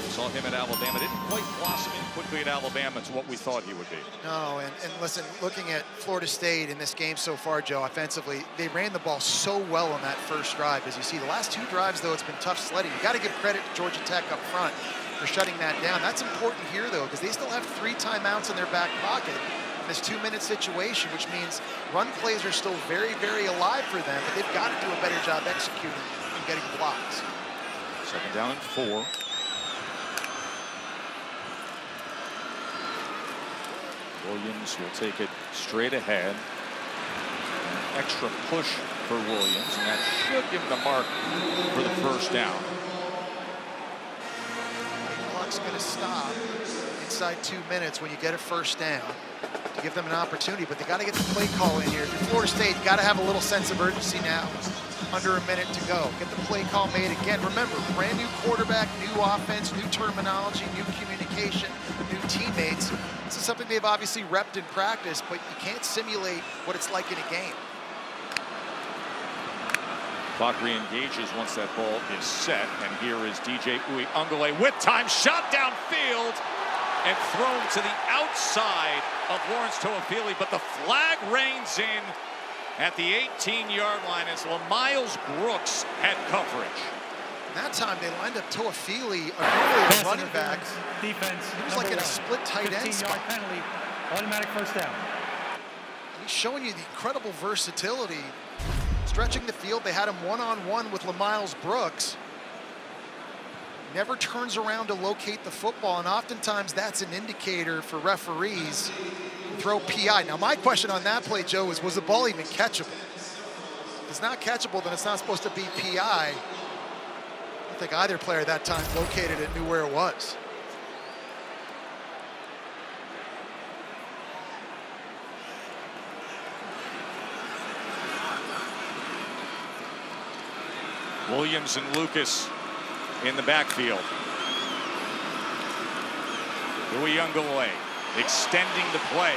Saw him at Alabama. Didn't quite blossom in quickly at Alabama to what we thought he would be. No, and listen, looking at Florida State in this game so far, Joe, offensively, they ran the ball so well on that first drive. As you see, the last 2 drives, though, it's been tough sledding. You got to give credit to Georgia Tech up front for shutting that down. That's important here, though, because they still have 3 timeouts in their back pocket in this 2-minute situation, which means run plays are still very, very alive for them, but they've got to do a better job executing and getting blocks. 2nd down and 4. Williams will take it straight ahead. An extra push for Williams, and that should give him the mark for the 1st down. The clock's going to stop inside 2 minutes when you get a 1st down to give them an opportunity, but they got to get the play call in here. If you're Florida State, you got to have a little sense of urgency now. Under a minute to go. Get the play call made again. Remember, brand new quarterback, new offense, new terminology, new communication, new teammates. This is something they've obviously repped in practice, but you can't simulate what it's like in a game. Clock re-engages once that ball is set, and here is DJ Ungole with time, shot downfield and thrown to the outside of Lawrence Toafili, but the flag reigns in at the 18-yard line as LaMiles Brooks had coverage. That time they lined up Toafili, a running back. Defense. He was like in a split tight end spot. 15-yard penalty, automatic 1st down. He's showing you the incredible versatility. Stretching the field, they had him one-on-one with LaMiles Brooks. Never turns around to locate the football, and oftentimes that's an indicator for referees to throw PI. Now, my question on that play, Joe, was the ball even catchable? If it's not catchable, then it's not supposed to be PI. I don't think either player at that time located it, knew where it was. Williams and Lucas in the backfield. Ungole extending the play.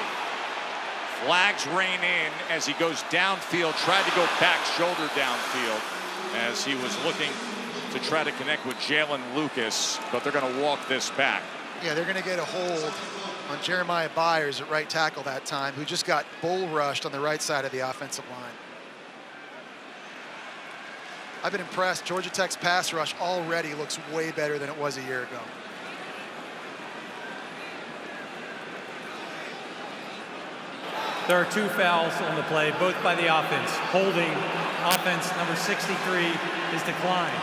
Flags rain in as he goes downfield, tried to go back shoulder downfield as he was looking to try to connect with Jalen Lucas, but they're going to walk this back. Yeah, they're going to get a hold on Jeremiah Byers at right tackle that time, who just got bull rushed on the right side of the offensive line. I've been impressed. Georgia Tech's pass rush already looks way better than it was a year ago. There are 2 fouls on the play, both by the offense. Holding, offense number 63 is declined.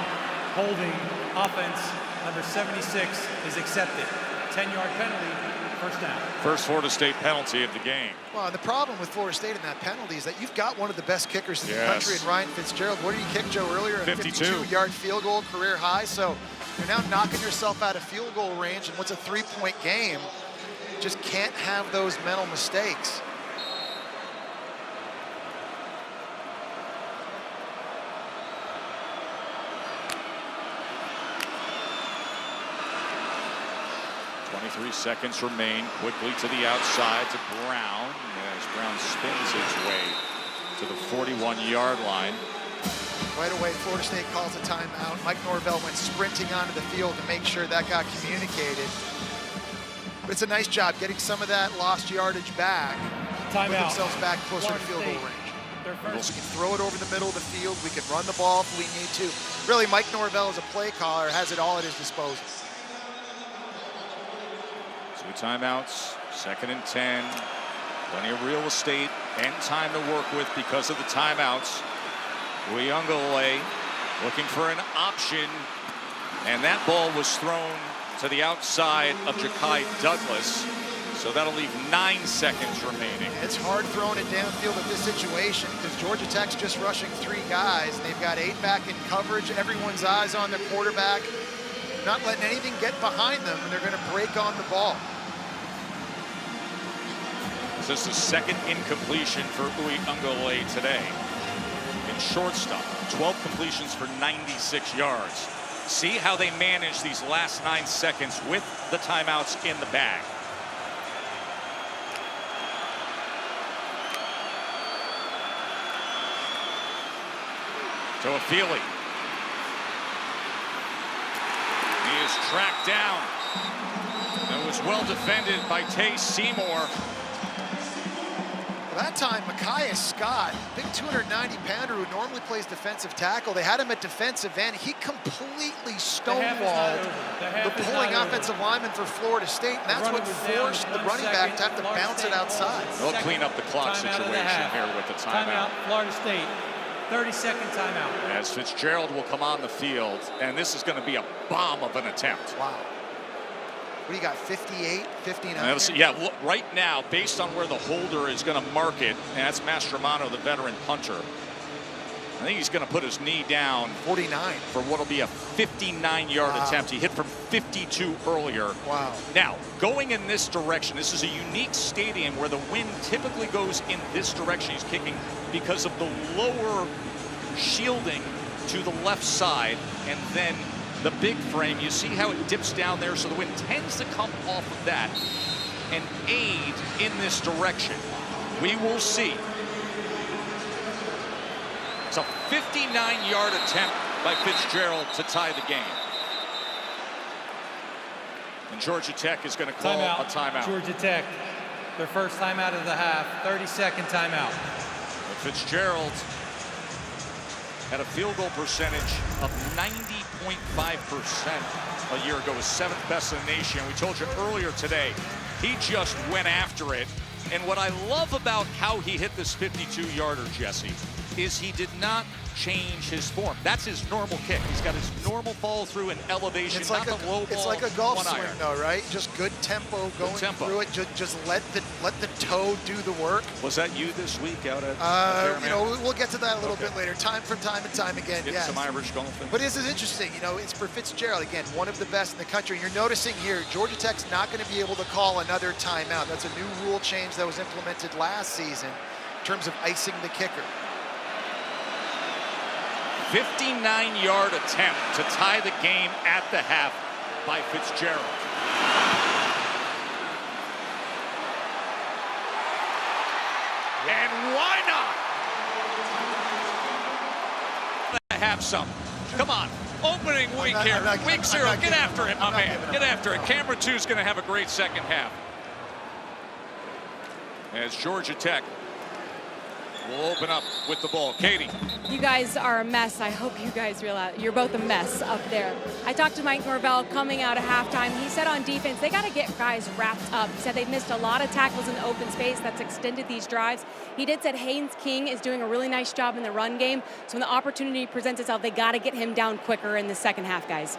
Holding, offense number 76 is accepted. 10-yard penalty, 1st down. First Florida State penalty of the game. Well, the problem with Florida State in that penalty is that you've got one of the best kickers in the country in Ryan Fitzgerald. What did he kick, Joe, earlier? A 52-yard field goal, career high. So you're now knocking yourself out of field goal range, and what's a 3-point game? You just can't have those mental mistakes. Three seconds remain. Quickly to the outside to Brown as Brown spins his way to the 41-yard line. Right away, Florida State calls a timeout. Mike Norvell went sprinting onto the field to make sure that got communicated. But it's a nice job getting some of that lost yardage back. Timeout. Put themselves back closer to field goal range. We can throw it over the middle of the field. We can run the ball if we need to. Really, Mike Norvell as a play caller has it all at his disposal. 2 timeouts, 2nd and 10. Plenty of real estate and time to work with because of the timeouts. Ungole looking for an option, and that ball was thrown to the outside of Ja'Kai Douglas. So that'll leave 9 seconds remaining. It's hard throwing it downfield in this situation because Georgia Tech's just rushing 3 guys. They've got 8 back in coverage. Everyone's eyes on the quarterback. Not letting anything get behind them, and they're going to break on the ball. This is the 2nd incompletion for Ungole today. In shortstop, 12 completions for 96 yards. See how they manage these last 9 seconds with the timeouts in the bag. To Afili. He is tracked down. It was well defended by Tay Seymour. That time, Micaiah Scott, big 290-pounder who normally plays defensive tackle. They had him at defensive end. He completely stonewalled the pulling offensive lineman for Florida State, and that's what forced the running back to have to bounce it outside. They'll clean up the clock situation here with the timeout. Florida State, 30-second timeout. As Fitzgerald will come on the field, and this is going to be a bomb of an attempt. Wow. What do you got, 58, 59? Yeah, look, right now, based on where the holder is going to mark it, and that's Mastromano, the veteran punter. I think he's going to put his knee down 49 for what will be a 59-yard attempt. He hit from 52 earlier. Wow. Now, going in this direction, this is a unique stadium where the wind typically goes in this direction. He's kicking because of the lower shielding to the left side, and then the big frame. You see how it dips down there, so the wind tends to come off of that and aid in this direction. We will see. It's a 59-yard attempt by Fitzgerald to tie the game. And Georgia Tech is going to call a timeout. Georgia Tech, their first timeout of the half, 30-second timeout. But Fitzgerald had a field goal percentage of 90.5% a year ago, was 7th best in the nation. We told you earlier today, he just went after it. And what I love about how he hit this 52-yarder, Jesse, is he did not change his form. That's his normal kick. He's got his normal fall through and elevation, it's like not the low ball. It's like a golf swing, iron. though, right? Just good tempo going through it. Just let the toe do the work. Was that you this week out at? You know, we'll get to that a little bit later. Time and time again. Get some Irish golfing. But this is interesting. You know, it's for Fitzgerald again, one of the best in the country. And you're noticing here, Georgia Tech's not going to be able to call another timeout. That's a new rule change that was implemented last season in terms of icing the kicker. 59-yard attempt to tie the game at the half by Fitzgerald. And why not? Have some. Come on. Opening week here. Week 0. Get after it, my man. Get after it. Camera 2 is going to have a great second half. As Georgia Tech will open up with the ball. Katie. You guys are a mess. I hope you guys realize you're both a mess up there. I talked to Mike Norvell coming out of halftime. He said on defense, they got to get guys wrapped up. He said they've missed a lot of tackles in the open space. That's extended these drives. He did said Haynes King is doing a really nice job in the run game. So when the opportunity presents itself, they got to get him down quicker in the second half, guys.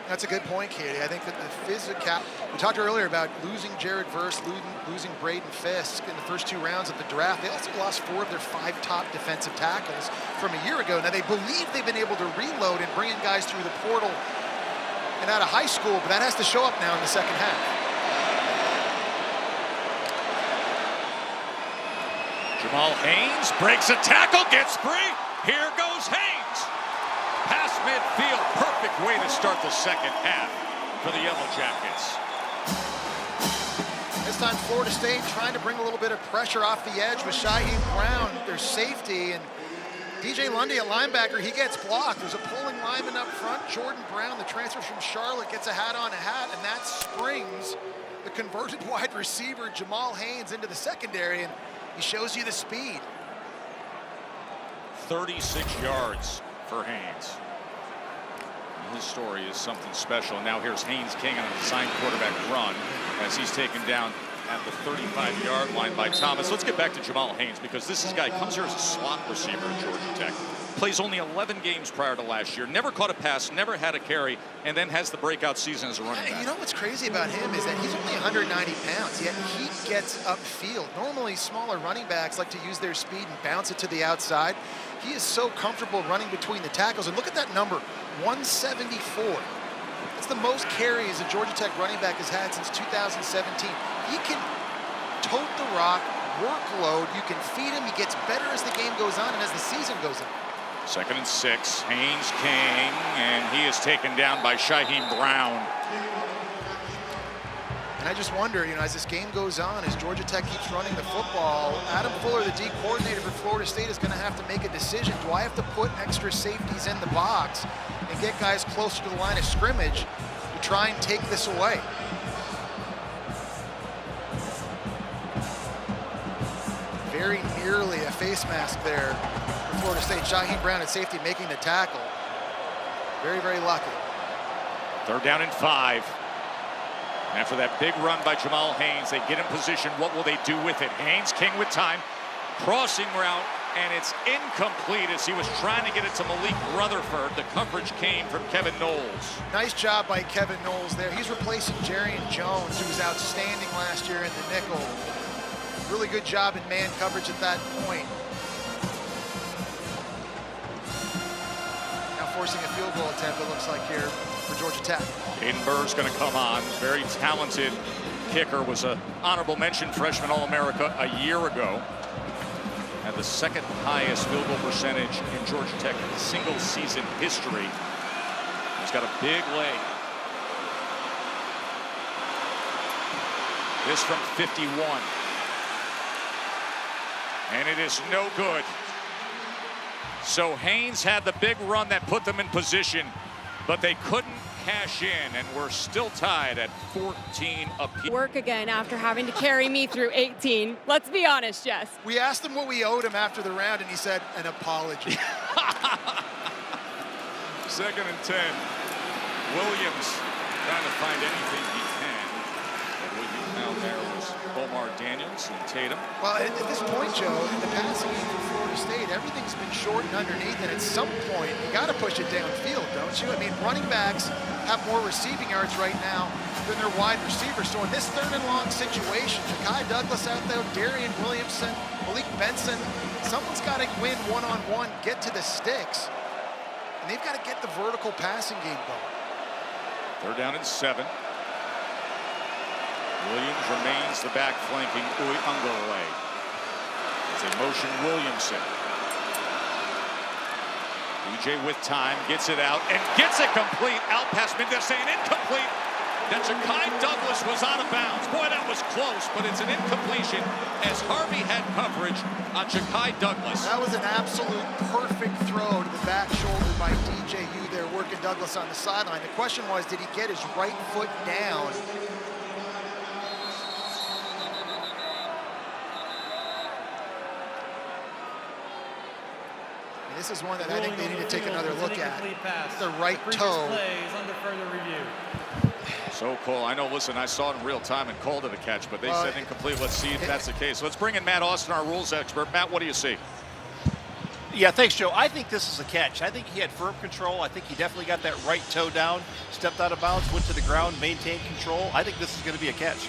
That's a good point, Katie. I think that the physical, we talked earlier about losing Jared Verse, losing Braden Fisk in the first 2 rounds of the draft. They also lost 4 of their 5 top defensive tackles from a year ago. Now they believe they've been able to reload and bring in guys through the portal and out of high school, but that has to show up now in the second half. Jamal Haynes breaks a tackle, gets free. Here goes Haynes. Past midfield, perfect way to start the second half for the Yellow Jackets. This time Florida State trying to bring a little bit of pressure off the edge with Shaheem Brown, their safety, and DJ Lundy, a linebacker, he gets blocked. There's a pulling lineman up front. Jordan Brown, the transfer from Charlotte, gets a hat on a hat, and that springs the converted wide receiver Jamal Haynes into the secondary, and he shows you the speed. 36 yards for Haynes. His story is something special. Now here's Haynes King on a designed quarterback run as he's taken down at the 35-yard line by Thomas. Let's get back to Jamal Haynes, because this guy comes here as a slot receiver at Georgia Tech. Plays only 11 games prior to last year. Never caught a pass, never had a carry, and then has the breakout season as a running back. You know what's crazy about him is that he's only 190 pounds, yet he gets upfield. Normally, smaller running backs like to use their speed and bounce it to the outside. He is so comfortable running between the tackles. And look at that number, 174. It's the most carries a Georgia Tech running back has had since 2017. He can tote the rock, workload. You can feed him. He gets better as the game goes on and as the season goes on. 2nd and 6, Haynes King, and he is taken down by Shaheem Brown. And I just wonder, as this game goes on, as Georgia Tech keeps running the football, Adam Fuller, the D coordinator for Florida State, is going to have to make a decision. Do I have to put extra safeties in the box and get guys closer to the line of scrimmage to try and take this away? Very nearly a face mask there for Florida State. Shaheem Brown at safety making the tackle. Very, very lucky. 3rd down and 5. After that big run by Jamal Haynes, they get in position. What will they do with it? Haynes, king with time. Crossing route, and it's incomplete as he was trying to get it to Malik Rutherford. The coverage came from Kevin Knowles. Nice job by Kevin Knowles there. He's replacing Jarian Jones, who was outstanding last year in the nickel. Really good job in man coverage at that point. Now forcing a field goal attempt, it looks like here for Georgia Tech. Aiden Burr's going to come on. Very talented kicker. Was an honorable mention freshman All-America a year ago. Had the 2nd highest field goal percentage in Georgia Tech single season history. He's got a big leg. This from 51. And it is no good. So Haynes had the big run that put them in position, but they couldn't cash in, and we're still tied at 14 apiece. Work again after having to carry me through 18. Let's be honest, Jess. We asked him what we owed him after the round, and he said, an apology. 2nd and 10. Williams trying to find anything he can. And what you found there was Omar Daniels and Tatum. Well, at this point, Joe, in the passing game for Florida State, everything's been short and underneath, and at some point, you got to push it downfield, don't you? I mean, running backs have more receiving yards right now than their wide receivers. So in this 3rd and long situation, Ja'Kai Douglas out there, Darian Williamson, Malik Benson, someone's got to win one-on-one, get to the sticks, and they've got to get the vertical passing game going. 3rd down and 7. Williams remains the back flanking Uiagalelei. It's a motion Williamson. DJ with time, gets it out, and gets it complete. Out past Mendez saying incomplete. That Ja'Kai Douglas was out of bounds. Boy, that was close, but it's an incompletion as Harvey had coverage on Ja'Kai Douglas. That was an absolute perfect throw to the back shoulder by DJU there, working Douglas on the sideline. The question was, did he get his right foot down? This is one that I think they need to take another look at. The right toe. So Cole, I know, listen, I saw it in real time and called it a catch, but they said incomplete. Let's see if that's the case. Let's bring in Matt Austin, our rules expert. Matt, what do you see? Yeah, thanks, Joe. I think this is a catch. I think he had firm control. I think he definitely got that right toe down, stepped out of bounds, went to the ground, maintained control. I think this is going to be a catch.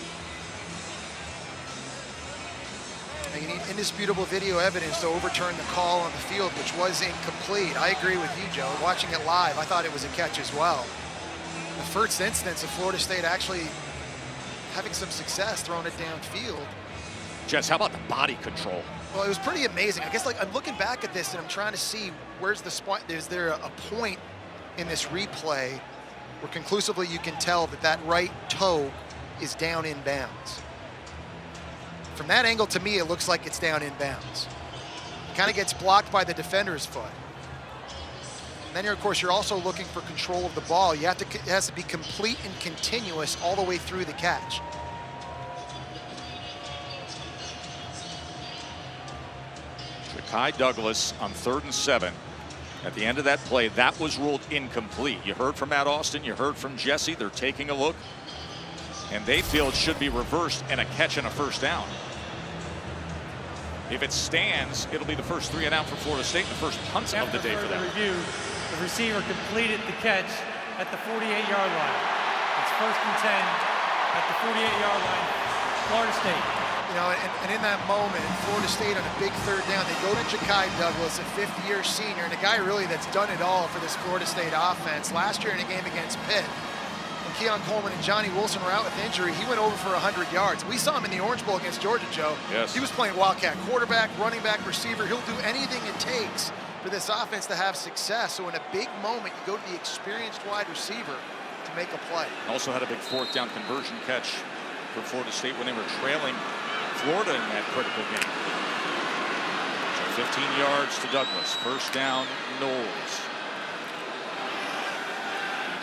You need indisputable video evidence to overturn the call on the field, which was incomplete. I agree with you, Joe. Watching it live, I thought it was a catch as well. The first instance of Florida State actually having some success throwing it downfield. Jess, how about the body control? Well, it was pretty amazing. I guess, like, I'm looking back at this and I'm trying to see where's the spot. Is there a point in this replay where conclusively you can tell that that right toe is down in bounds? From that angle, to me, it looks like it's down in bounds. It kind of gets blocked by the defender's foot. And then, of course, you're also looking for control of the ball. You have to, it has to be complete and continuous all the way through the catch. Ja'Kai Douglas on 3rd and 7. At the end of that play, that was ruled incomplete. You heard from Matt Austin, you heard from Jesse. They're taking a look, and they feel it should be reversed and a catch and a 1st down. If it stands, it'll be the first 3 and out for Florida State, the first punt of the day for them. Review, the receiver completed the catch at the 48-yard line. It's 1st and 10 at the 48-yard line, Florida State. You know, and in that moment, Florida State on a big 3rd down, they go to Ja'Kai Douglas, a 5th-year senior, and a guy really that's done it all for this Florida State offense. Last year in a game against Pitt, Keon Coleman and Johnny Wilson were out with injury. He went over for 100 yards. We saw him in the Orange Bowl against Georgia, Joe. Yes. He was playing Wildcat quarterback, running back, receiver. He'll do anything it takes for this offense to have success. So in a big moment, you go to the experienced wide receiver to make a play. Also had a big 4th down conversion catch for Florida State when they were trailing Florida in that critical game. So 15 yards to Douglas. First down, Noles.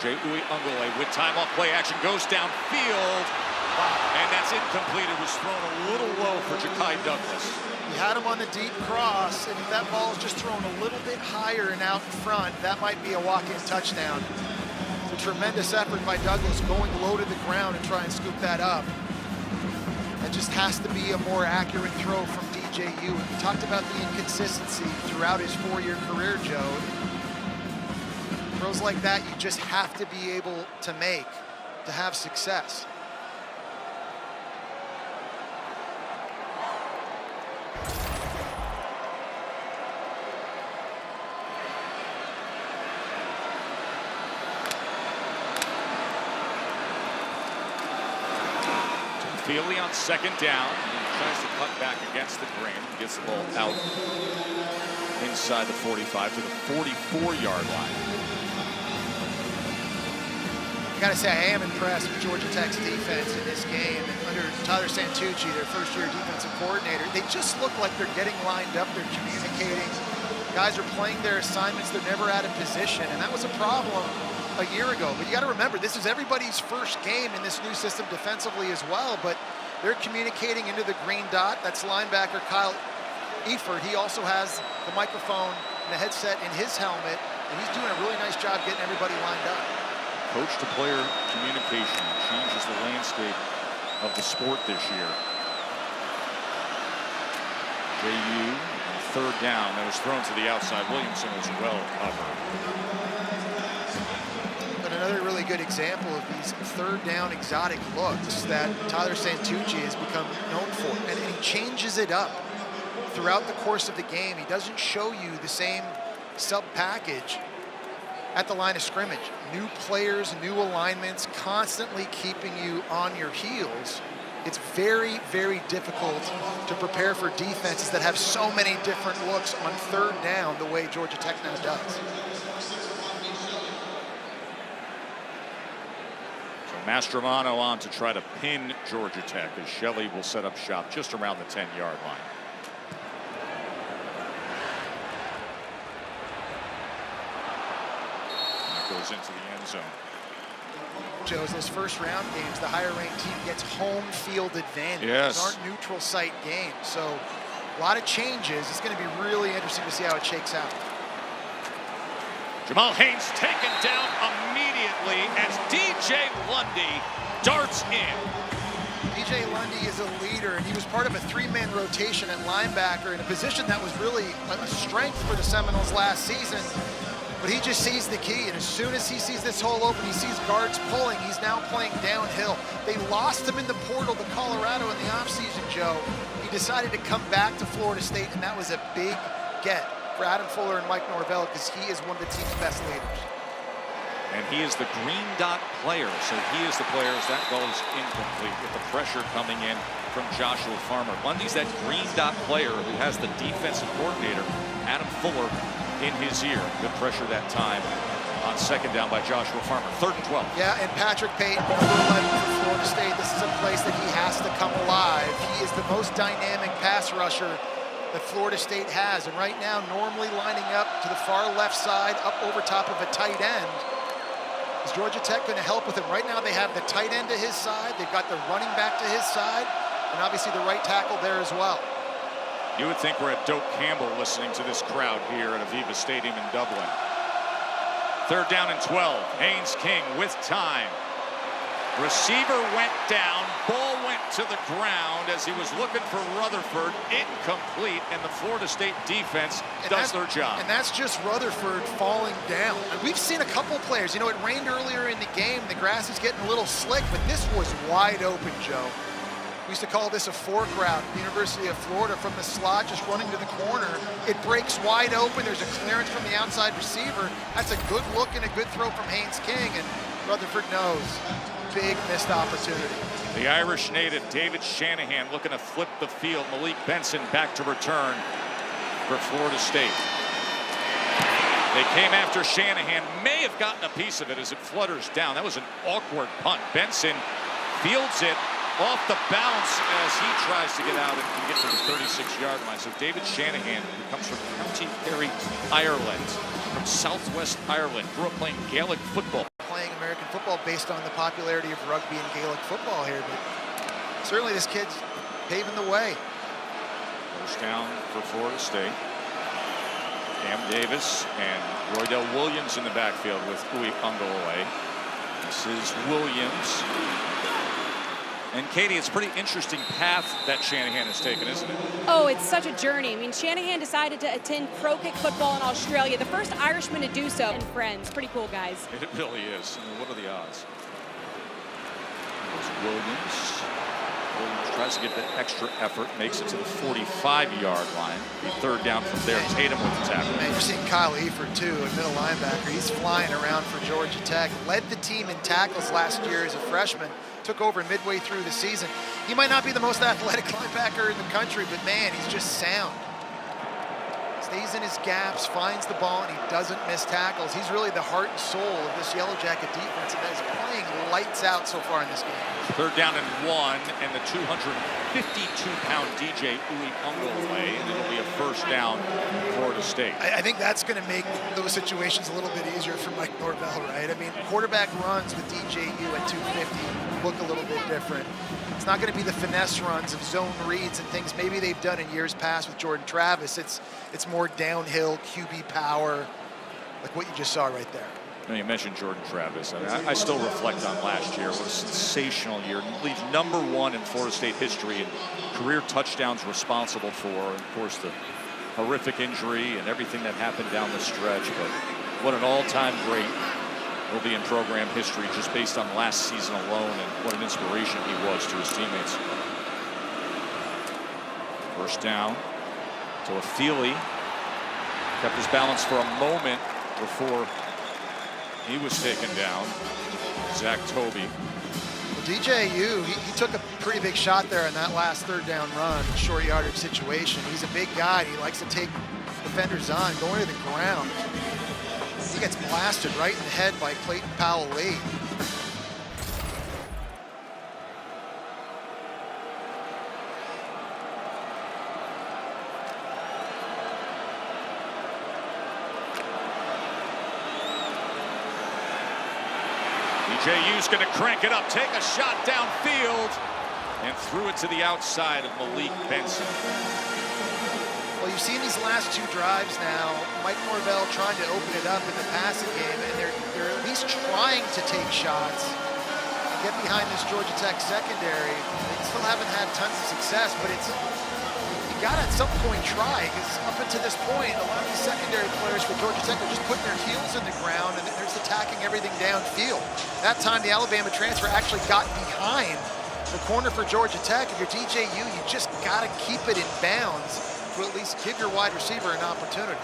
Jay Ungole with time off play action goes downfield. And that's incomplete. It was thrown a little low for Ja'Kai Douglas. He had him on the deep cross, and if that ball is just thrown a little bit higher and out in front, that might be a walk-in touchdown. It's a tremendous effort by Douglas going low to the ground and try and scoop that up. That just has to be a more accurate throw from DJU. We talked about the inconsistency throughout his 4-year career, Joe. Throws like that, you just have to be able to make to have success. Feely on second down. He tries to cut back against the grain. Gets the ball out inside the 45 to the 44-yard line. I gotta say, I am impressed with Georgia Tech's defense in this game. Under Tyler Santucci, their first-year defensive coordinator, they just look like they're getting lined up. They're communicating. Guys are playing their assignments. They're never out of position, and that was a problem a year ago. But you got to remember, this is everybody's first game in this new system defensively as well, but they're communicating into the green dot. That's linebacker Kyle Eford. He also has the microphone and the headset in his helmet, and he's doing a really nice job getting everybody lined up. Coach-to-player communication changes the landscape of the sport this year. JU on third down. That was thrown to the outside. Williamson was well covered. But another really good example of these third down exotic looks that Tyler Santucci has become known for. And he changes it up throughout the course of the game. He doesn't show you the same sub-package at the line of scrimmage. New players, new alignments, constantly keeping you on your heels. It's very, very difficult to prepare for defenses that have so many different looks on third down the way Georgia Tech now does. So Mastromano on to try to pin Georgia Tech as Shelley will set up shop just around the 10-yard line. Goes into the end zone. Joe's those first round games, the higher ranked team gets home field advantage. Yes. These aren't neutral site games. So a lot of changes. It's going to be really interesting to see how it shakes out. Jamal Haynes taken down immediately as DJ Lundy darts in. DJ Lundy is a leader, and he was part of a 3-man rotation at linebacker in a position that was really a strength for the Seminoles last season. But he just sees the key, and as soon as he sees this hole open, he sees guards pulling, he's now playing downhill. They lost him in the portal to Colorado in the offseason, Joe. He decided to come back to Florida State, and that was a big get for Adam Fuller and Mike Norvell because he is one of the team's best leaders. And he is the green dot player, so he is the player as that goes incomplete with the pressure coming in from Joshua Farmer. Lundy's that green dot player who has the defensive coordinator, Adam Fuller, in his ear. Good pressure that time on second down by Joshua Farmer. 3rd and 12. Yeah, and Patrick Payton, number 11 for Florida State. This is a place that he has to come alive. He is the most dynamic pass rusher that Florida State has. And right now, normally lining up to the far left side, up over top of a tight end. Is Georgia Tech going to help with him? Right now, they have the tight end to his side. They've got the running back to his side, and obviously the right tackle there as well. You would think we're at Doak Campbell listening to this crowd here at Aviva Stadium in Dublin. 3rd down and 12. Haynes King with time. Receiver went down. Ball went to the ground as he was looking for Rutherford. Incomplete, and the Florida State defense does their job. And that's just Rutherford falling down. And we've seen a couple players. You know, it rained earlier in the game. The grass is getting a little slick, but this was wide open, Joe. We used to call this a fork route at the University of Florida from the slot, just running to the corner. It breaks wide open. There's a clearance from the outside receiver. That's a good look and a good throw from Haynes King, and Rutherford knows. Big missed opportunity. The Irish native, David Shanahan, looking to flip the field. Malik Benson back to return for Florida State. They came after Shanahan, may have gotten a piece of it as it flutters down. That was an awkward punt. Benson fields it off the bounce as he tries to get out and can get to the 36-yard line. So David Shanahan, who comes from County Kerry, Ireland, from Southwest Ireland, grew up playing Gaelic football. Playing American football based on the popularity of rugby and Gaelic football here, but certainly this kid's paving the way. First down for Florida State. Cam Davis and Roydell Williams in the backfield with Uwe Ungolaway. This is Williams. And Katie, it's a pretty interesting path that Shanahan has taken, isn't it? Oh, it's such a journey. I mean, Shanahan decided to attend pro kick football in Australia, the first Irishman to do so. And friends, pretty cool guys. It really is. I mean, what are the odds? There's Williams. Williams tries to get the extra effort, makes it to the 45-yard line. The third down from there. Tatum with the tackle. Man, you're seeing Kyle Eford, too, a middle linebacker. He's flying around for Georgia Tech. Led the team in tackles last year as a freshman. Took over midway through the season. He might not be the most athletic linebacker in the country, but man, he's just sound. Stays in his gaps, finds the ball, and he doesn't miss tackles. He's really the heart and soul of this Yellow Jacket defense, and is playing lights out so far in this game. Third down and 1, and the 252-pound DJ Uwe Ungolaway, and it'll be a first down, Florida State. I think that's going to make those situations a little bit easier for Mike Norvell, right? I mean, quarterback runs with DJU at 250 look a little bit different. It's not going to be the finesse runs of zone reads and things maybe they've done in years past with Jordan Travis. It's more downhill QB power, like what you just saw right there. You mentioned Jordan Travis. I mean, I still reflect on last year. What a sensational year. Leads #1 in Florida State history and career touchdowns responsible for, of course, the horrific injury and everything that happened down the stretch. But what an all-time great will be in program history just based on last season alone, and what an inspiration he was to his teammates. First down to Afili. Kept his balance for a moment before he was taken down. Zach Toby. Well, DJU, he took a pretty big shot there in that last third down run, short yardage situation. He's a big guy. He likes to take defenders on, going to the ground. He gets blasted right in the head by Clayton Powell-Lee. DJU's going to crank it up, take a shot downfield, and threw it to the outside of Malik Benson. Well, you've seen these last two drives now, Mike Norvell trying to open it up in the passing game, and they're at least trying to take shots and get behind this Georgia Tech secondary. They still haven't had tons of success, but you got to at some point try, because up until this point, a lot of these secondary players for Georgia Tech are just putting their heels in the ground and they're just attacking everything downfield. That time, the Alabama transfer actually got behind the corner for Georgia Tech. If you're DJU, you just got to keep it in bounds to at least give your wide receiver an opportunity.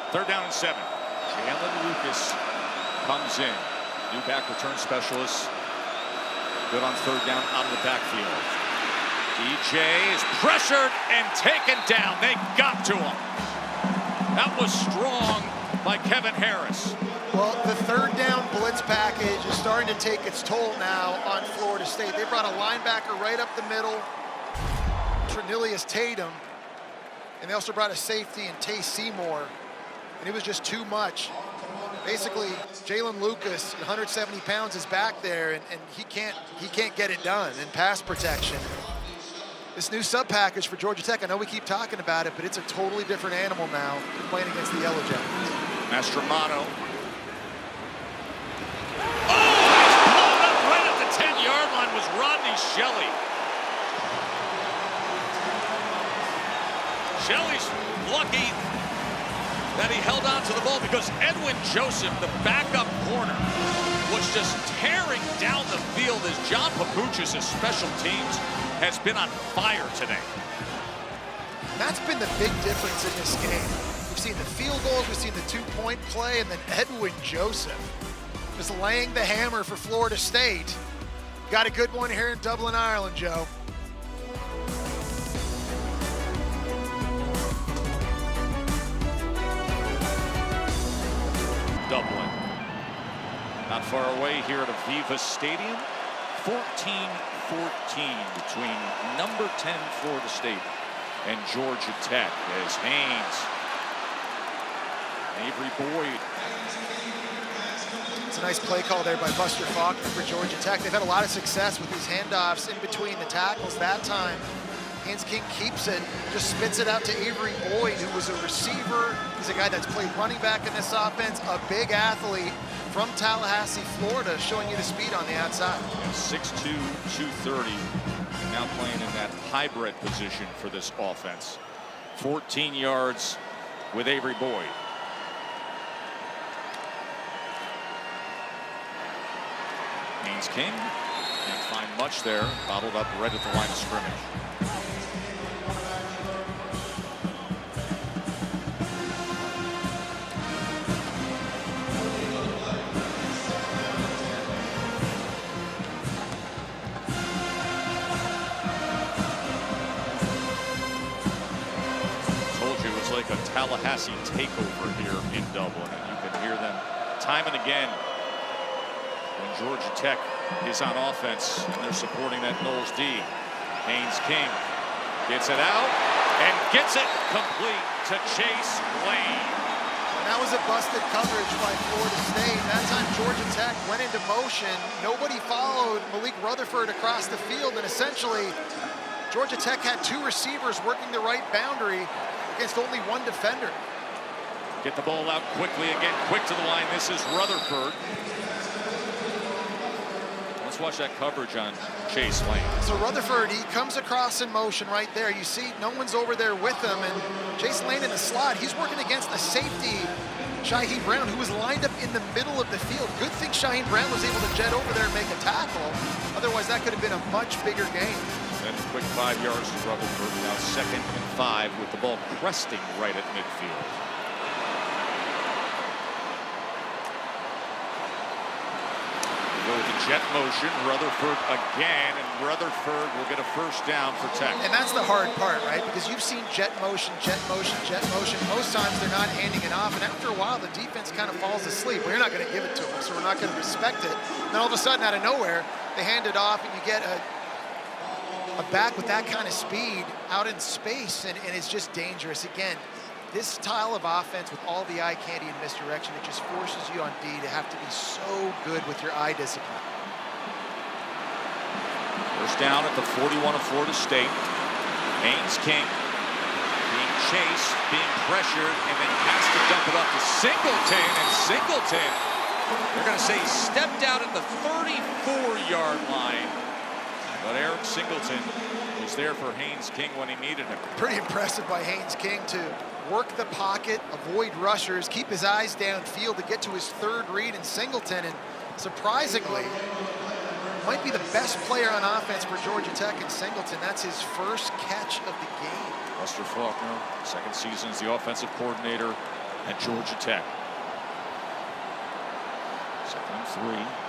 Third down and 7. Jalen Lucas comes in. New back return specialist. Good on third down out of the backfield. DJ is pressured and taken down. They got to him. That was strong by Kevin Harris. Well, the third down blitz package is starting to take its toll now on Florida State. They brought a linebacker right up the middle, Trinilius Tatum, and they also brought a safety in Tay Seymour, and it was just too much. Basically, Jalen Lucas, 170 pounds, is back there, and he can't get it done in pass protection. This new sub package for Georgia Tech, I know we keep talking about it, but it's a totally different animal now playing against the Yellow Jackets. Mastromano. Oh, he's blown up right at the 10-yard line was Rodney Shelley. Shelley's lucky that he held on to the ball because Edwin Joseph, the backup corner, was just tearing down the field as John Papuchis, his special teams, has been on fire today. That's been the big difference in this game. We've seen the field goals, we've seen the two-point play, and then Edwin Joseph just laying the hammer for Florida State. Got a good one here in Dublin, Ireland, Joe. Dublin. Not far away here at Aviva Stadium. 14-14 between number 10 Florida State and Georgia Tech as Avery Boyd. It's a nice play call there by Buster Faulkner for Georgia Tech. They've had a lot of success with these handoffs in between the tackles. That time, Haynes King keeps it, just spits it out to Avery Boyd, who was a receiver. He's a guy that's played running back in this offense, a big athlete from Tallahassee, Florida, showing you the speed on the outside. 6'2", 230, now playing in that hybrid position for this offense. 14 yards with Avery Boyd. Haynes King can't find much there, bottled up right at the line of scrimmage. Like a Tallahassee takeover here in Dublin, and you can hear them time and again when Georgia Tech is on offense and they're supporting that Knowles D. Haynes King gets it out and gets it complete to Chase Lane. And that was a busted coverage by Florida State. That time Georgia Tech went into motion. Nobody followed Malik Rutherford across the field, and essentially Georgia Tech had two receivers working the right boundary against only one defender. Get the ball out quickly again, quick to the line. This is Rutherford. Let's watch that coverage on Chase Lane. So Rutherford, he comes across in motion right there. You see no one's over there with him, and Chase Lane in the slot, he's working against the safety, Shaheed Brown, who was lined up in the middle of the field. Good thing Shaheed Brown was able to jet over there and make a tackle. Otherwise, that could have been a much bigger game. Then a quick 5 yards to Rutherford. Now 2nd and 5 with the ball cresting right at midfield. We go with the jet motion. Rutherford again, and Rutherford will get a first down for Tech. And that's the hard part, right? Because you've seen jet motion, jet motion, jet motion. Most times they're not handing it off, and after a while the defense kind of falls asleep. Well, you're not going to give it to them, so we're not going to respect it. And then all of a sudden, out of nowhere, they hand it off, and you get a back with that kind of speed out in space, and it's just dangerous. Again, this style of offense with all the eye candy and misdirection, it just forces you on D to have to be so good with your eye discipline. First down at the 41 of Florida State. Haynes King being chased, being pressured, and then has to dump it up to Singleton, and Singleton, they're going to say he stepped out at the 34-yard line. But Eric Singleton was there for Haynes King when he needed him. Pretty impressive by Haynes King to work the pocket, avoid rushers, keep his eyes downfield to get to his third read in Singleton, and surprisingly, might be the best player on offense for Georgia Tech in Singleton. That's his first catch of the game. Buster Faulkner, second season as the offensive coordinator at Georgia Tech. 2nd and 3.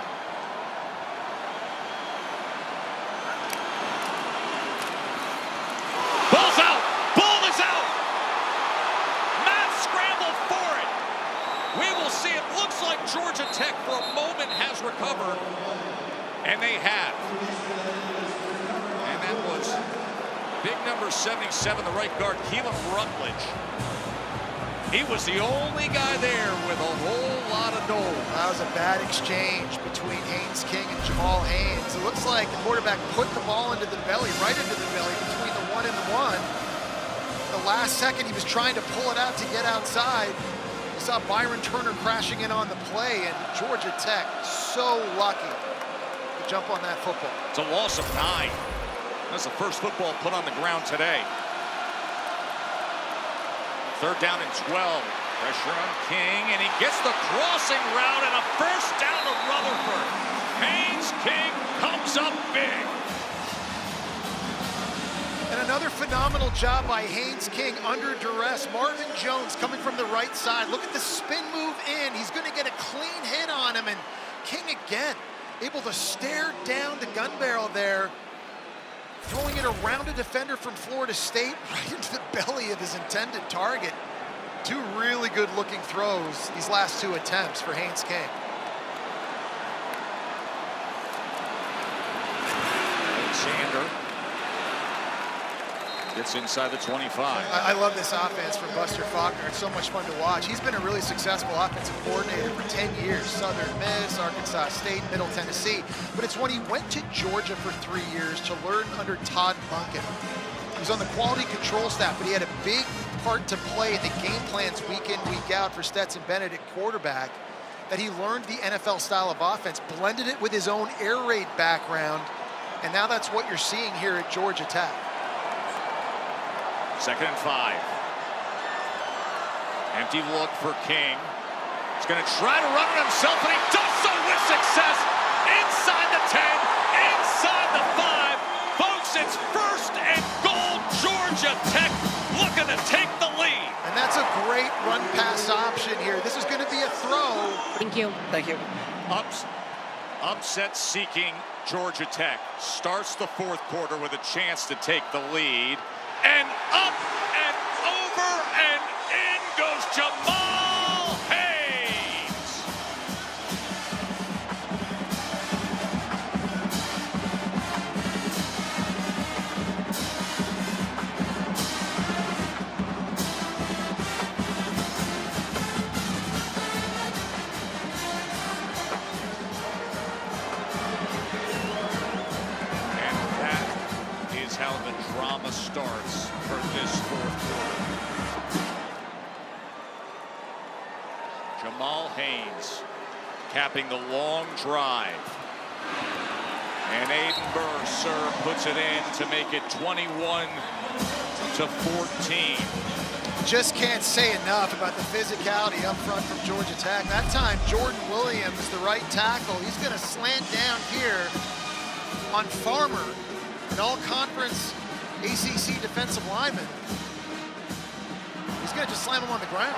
Georgia Tech for a moment has recovered, and they have. And that was big number 77, the right guard, Keelan Rutledge. He was the only guy there with a whole lot of dough. That was a bad exchange between Haynes King and Jamal Haynes. It looks like the quarterback put the ball into the belly, right into the belly between the 1 and the 1. The last second he was trying to pull it out to get outside. Saw Byron Turner crashing in on the play, and Georgia Tech so lucky to jump on that football. It's a loss of 9. That's the first football put on the ground today. 3rd down and 12. Pressure on King, and he gets the crossing route and a first down to Rutherford. Haynes King comes up big. And another phenomenal job by Haynes King under duress. Marvin Jones coming from the right side. Look at the spin move in. He's going to get a clean hit on him. And King again, able to stare down the gun barrel there, throwing it around a defender from Florida State right into the belly of his intended target. Two really good looking throws these last 2 attempts for Haynes King. Sander gets inside the 25. I love this offense from Buster Faulkner. It's so much fun to watch. He's been a really successful offensive coordinator for 10 years. Southern Miss, Arkansas State, Middle Tennessee. But it's when he went to Georgia for 3 years to learn under Todd Monken. He was on the quality control staff, but he had a big part to play in the game plans week in, week out for Stetson Bennett at quarterback, that he learned the NFL style of offense, blended it with his own air raid background, and now that's what you're seeing here at Georgia Tech. 2nd and 5. Empty look for King. He's going to try to run it himself, and he does so with success. Inside the 10, inside the 5. Folks, it's 1st and goal. Georgia Tech looking to take the lead. And that's a great run pass option here. This is going to be a throw. Thank you. Thank you. Upset seeking Georgia Tech starts the 4th quarter with a chance to take the lead. And up and over and in goes Jamal Haynes. And that is how the drama starts for this 4th quarter. Jamal Haynes capping the long drive. And Aiden Burr puts it in to make it 21-14. Just can't say enough about the physicality up front from Georgia Tech. That time, Jordan Williams, the right tackle, he's going to slant down here on Farmer, an all-conference ACC defensive lineman. He's going to just slam him on the ground.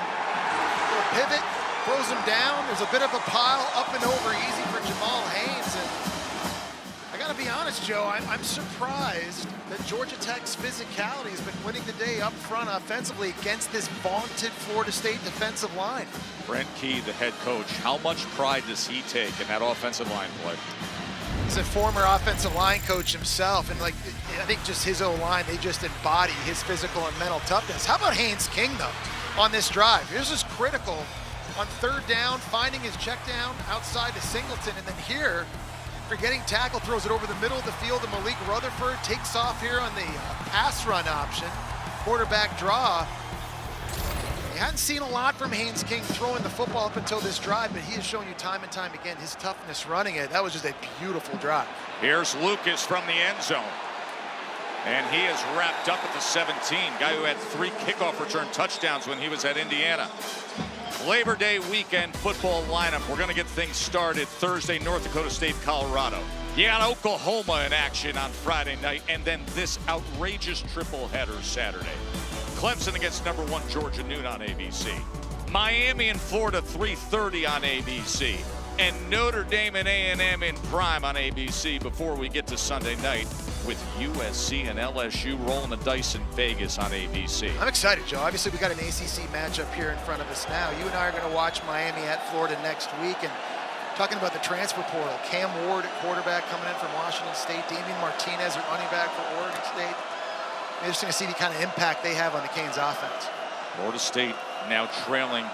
Little pivot, throws him down. There's a bit of a pile, up and over easy for Jamal Haynes. And I got to be honest, Joe, I'm surprised that Georgia Tech's physicality has been winning the day up front offensively against this vaunted Florida State defensive line. Brent Key, the head coach, how much pride does he take in that offensive line play? He's a former offensive line coach himself, and I think just his O-line, they just embody his physical and mental toughness. How about Haynes King, though, on this drive? Here's is critical on 3rd down, finding his check down outside to Singleton, and then here, forgetting tackle, throws it over the middle of the field to Malik Rutherford, takes off here on the pass run option, quarterback draw. You hadn't seen a lot from Haynes King throwing the football up until this drive, but he has shown you time and time again his toughness running it. That was just a beautiful drive. Here's Lucas from the end zone. And he is wrapped up at the 17. Guy who had 3 kickoff return touchdowns when he was at Indiana. Labor Day weekend football lineup. We're going to get things started Thursday, North Dakota State, Colorado. You got Oklahoma in action on Friday night, and then this outrageous triple header Saturday. Clemson against #1 Georgia, noon on ABC. Miami and Florida, 3:30 on ABC. And Notre Dame and A&M in prime on ABC before we get to Sunday night with USC and LSU rolling the dice in Vegas on ABC. I'm excited, Joe. Obviously, we got an ACC matchup here in front of us now. You and I are going to watch Miami at Florida next week. And talking about the transfer portal, Cam Ward at quarterback coming in from Washington State, Damian Martinez at running back for Oregon State. Interesting to see the kind of impact they have on the Canes offense. Florida State now trailing.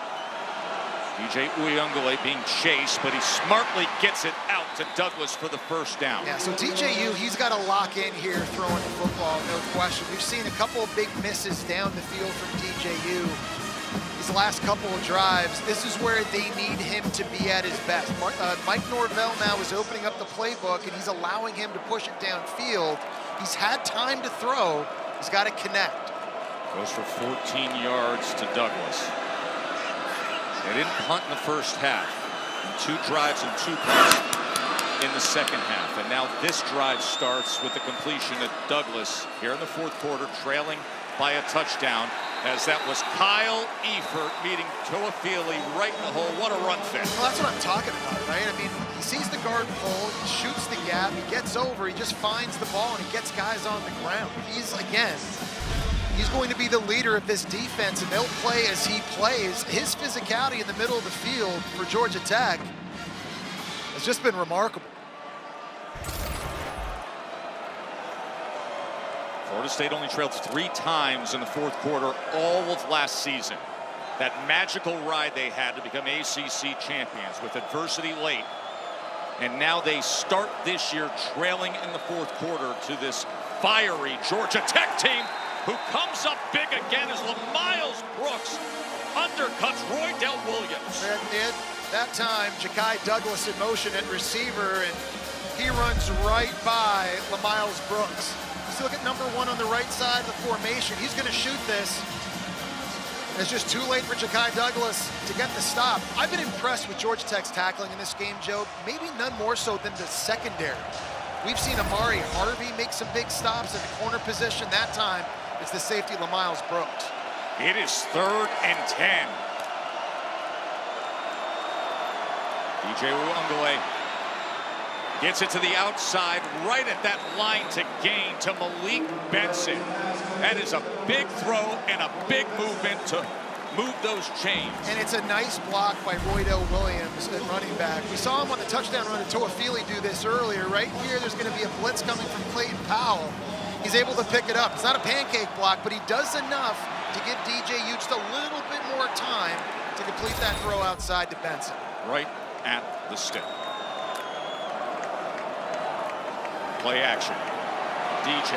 DJ Uyunglele being chased, but he smartly gets it out to Douglas for the 1st down. Yeah, so DJU, he's got to lock in here throwing the football, no question. We've seen a couple of big misses down the field from DJU. These last couple of drives, this is where they need him to be at his best. Mike Norvell now is opening up the playbook, and he's allowing him to push it downfield. He's had time to throw. He's got to connect. Goes for 14 yards to Douglas. They didn't punt in the 1st half. 2 drives and 2 punts in the 2nd half. And now this drive starts with the completion of Douglas here in the 4th quarter, trailing by a touchdown, as that was Kyle Eifert meeting Toafili right in the hole. What a run fit. Well, that's what I'm talking about, right? I mean, he sees the guard pull, he shoots the gap, he gets over, he just finds the ball, and he gets guys on the ground. He's going to be the leader of this defense, and they'll play as he plays. His physicality in the middle of the field for Georgia Tech has just been remarkable. Florida State only trailed 3 times in the fourth quarter all of last season. That magical ride they had to become ACC champions with adversity late. And now they start this year trailing in the fourth quarter to this fiery Georgia Tech team who comes up big again as Miles Brooks undercuts Roydell Williams. And that time, Ja'Kai Douglas in motion at receiver, and he runs right by Miles Brooks. You look at number 1 on the right side of the formation. He's going to shoot this. It's just too late for Ja'Kai Douglas to get the stop. I've been impressed with Georgia Tech's tackling in this game, Joe. Maybe none more so than the secondary. We've seen Amari Harvey make some big stops in the corner position. That time, it's the safety Miles Brooks. It is 3rd and 10. DJ Uiagalelei gets it to the outside, right at that line to gain to Malik Benson. That is a big throw and a big movement to move those chains. And it's a nice block by Roydell Williams at running back. We saw him on the touchdown run to Toafili do this earlier. Right here, there's going to be a blitz coming from Clayton Powell. He's able to pick it up. It's not a pancake block, but he does enough to give DJU just a little bit more time to complete that throw outside to Benson. Right at the stick. Play action. DJ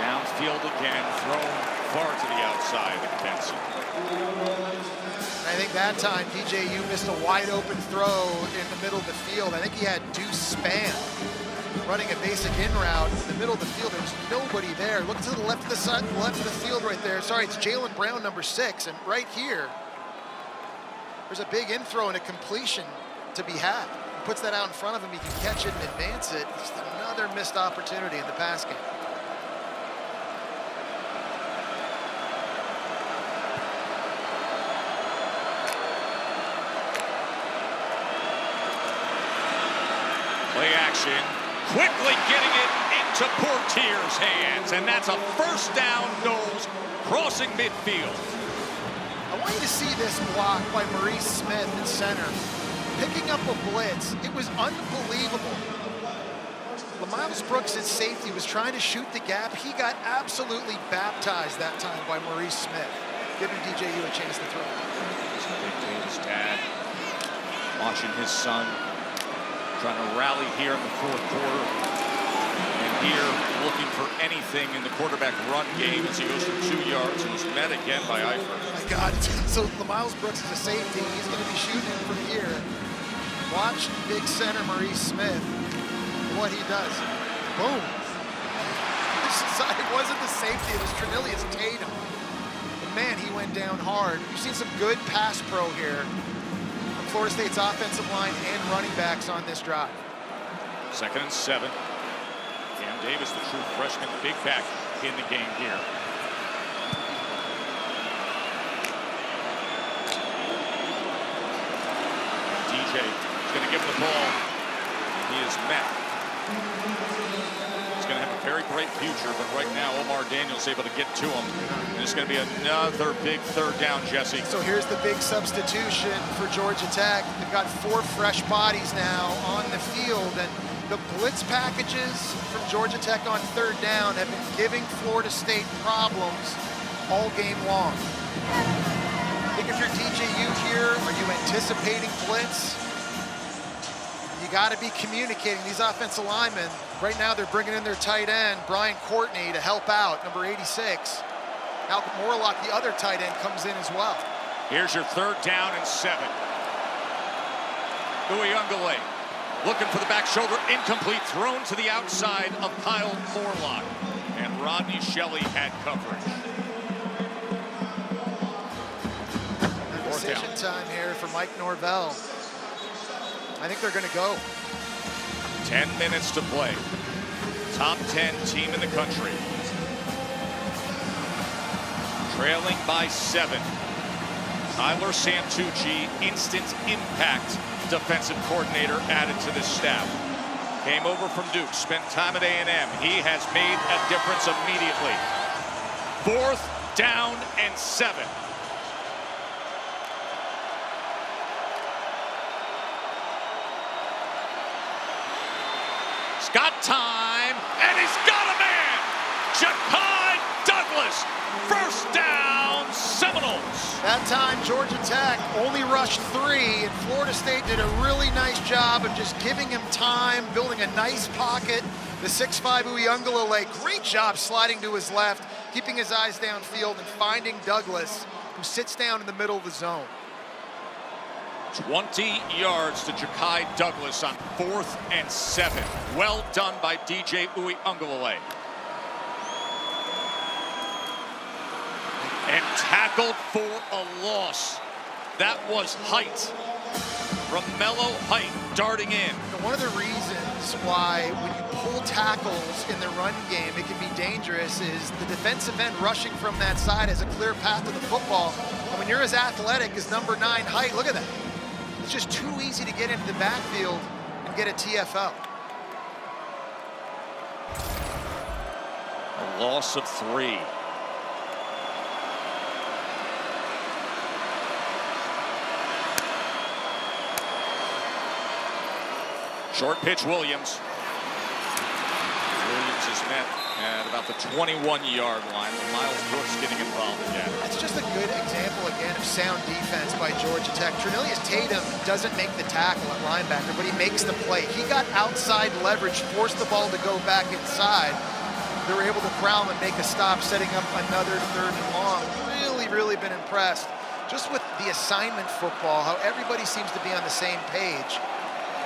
downfield again, thrown far to the outside of Benson. I think that time DJU missed a wide open throw in the middle of the field. I think he had Deuce Spann running a basic in route in the middle of the field. There's nobody there. Look to the left of the side, left of the field right there. Sorry, it's Jalen Brown, number 6, and right here, there's a big in throw and a completion to be had. He puts that out in front of him. He can catch it and advance it. Just another missed opportunity in the pass game. Play action, quickly getting it into Portier's hands, and that's a first down, Knowles, crossing midfield. I want you to see this block by Maurice Smith in center. Picking up a blitz, it was unbelievable. Miles Brooks at safety was trying to shoot the gap. He got absolutely baptized that time by Maurice Smith, giving DJU a chance to throw. His dad watching his son trying to rally here in the fourth quarter. And here looking for anything in the quarterback run game as he goes for 2 yards and is met again by Eifert. Oh my God, so Miles Brooks is a safety. He's going to be shooting from here. Watch big center Maurice Smith, what he does. Boom. It wasn't the safety, it was Trinilius Tatum. But man, he went down hard. You've seen some good pass pro here. Florida State's offensive line and running backs on this drive. 2nd and 7. Cam Davis, the true freshman big back in the game here. DJ is going to give him the ball. He is met. He's going to have a very bright future, but right now Omar Daniels able to get to him. And it's going to be another big 3rd down, Jesse. So here's the big substitution for Georgia Tech. They've got 4 fresh bodies now on the field, and the blitz packages from Georgia Tech on 3rd down have been giving Florida State problems all game long. I think if you're DJU here, are you anticipating blitz? You got to be communicating. These offensive linemen, right now they're bringing in their tight end, Brian Courtney, to help out, number 86. Malcolm Morlock, the other tight end, comes in as well. Here's your 3rd down and 7. Uiagalelei looking for the back shoulder, incomplete, thrown to the outside of Kyle Morlock. And Rodney Shelley had coverage. Decision time here for Mike Norvell. I think they're going to go. 10 minutes to play. Top 10 team in the country. Trailing by 7. Tyler Santucci, instant impact defensive coordinator added to this staff. Came over from Duke, spent time at A&M. He has made a difference immediately. 4th down and 7. Got time, and he's got a man! That time, Georgia Tech only rushed 3, and Florida State did a really nice job of just giving him time, building a nice pocket. The 6'5" Uiagalelei, great job sliding to his left, keeping his eyes downfield and finding Douglas, who sits down in the middle of the zone. 20 yards to Ja'Kai Douglas on 4th and 7. Well done by DJ Uiagalelei. And tackled for a loss. That was Height. Romello Height darting in. One of the reasons why when you pull tackles in the run game, it can be dangerous is the defensive end rushing from that side has a clear path to the football. And when you're as athletic as number 9 Height, look at that. It's just too easy to get into the backfield and get a TFL. A loss of 3. Short pitch, Williams. Williams is met at about the 21-yard line. Miles Brooks getting involved again. That's just a good example, again, of sound defense by Georgia Tech. Trinilius Tatum doesn't make the tackle at linebacker, but he makes the play. He got outside leverage, forced the ball to go back inside. They were able to corral him and make a stop, setting up another 3rd and long. Really been impressed just with the assignment football, how everybody seems to be on the same page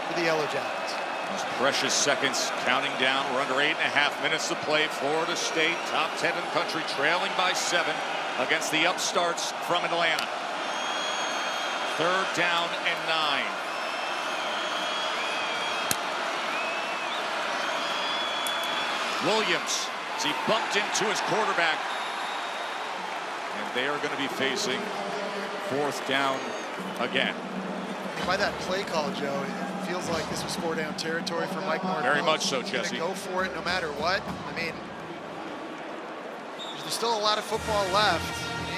for the Yellow Jackets. Those precious seconds counting down. We're under 8.5 minutes to play. Florida State, top 10 in the country, trailing by 7 against the upstarts from Atlanta. 3rd down and 9. Williams, as he bumped into his quarterback. And they are going to be facing 4th down again. By that play call, Joe, it feels like this was 4-down territory for Mike Norvell. Very much so, He's Jesse. gonna go for it no matter what. I mean, there's still a lot of football left.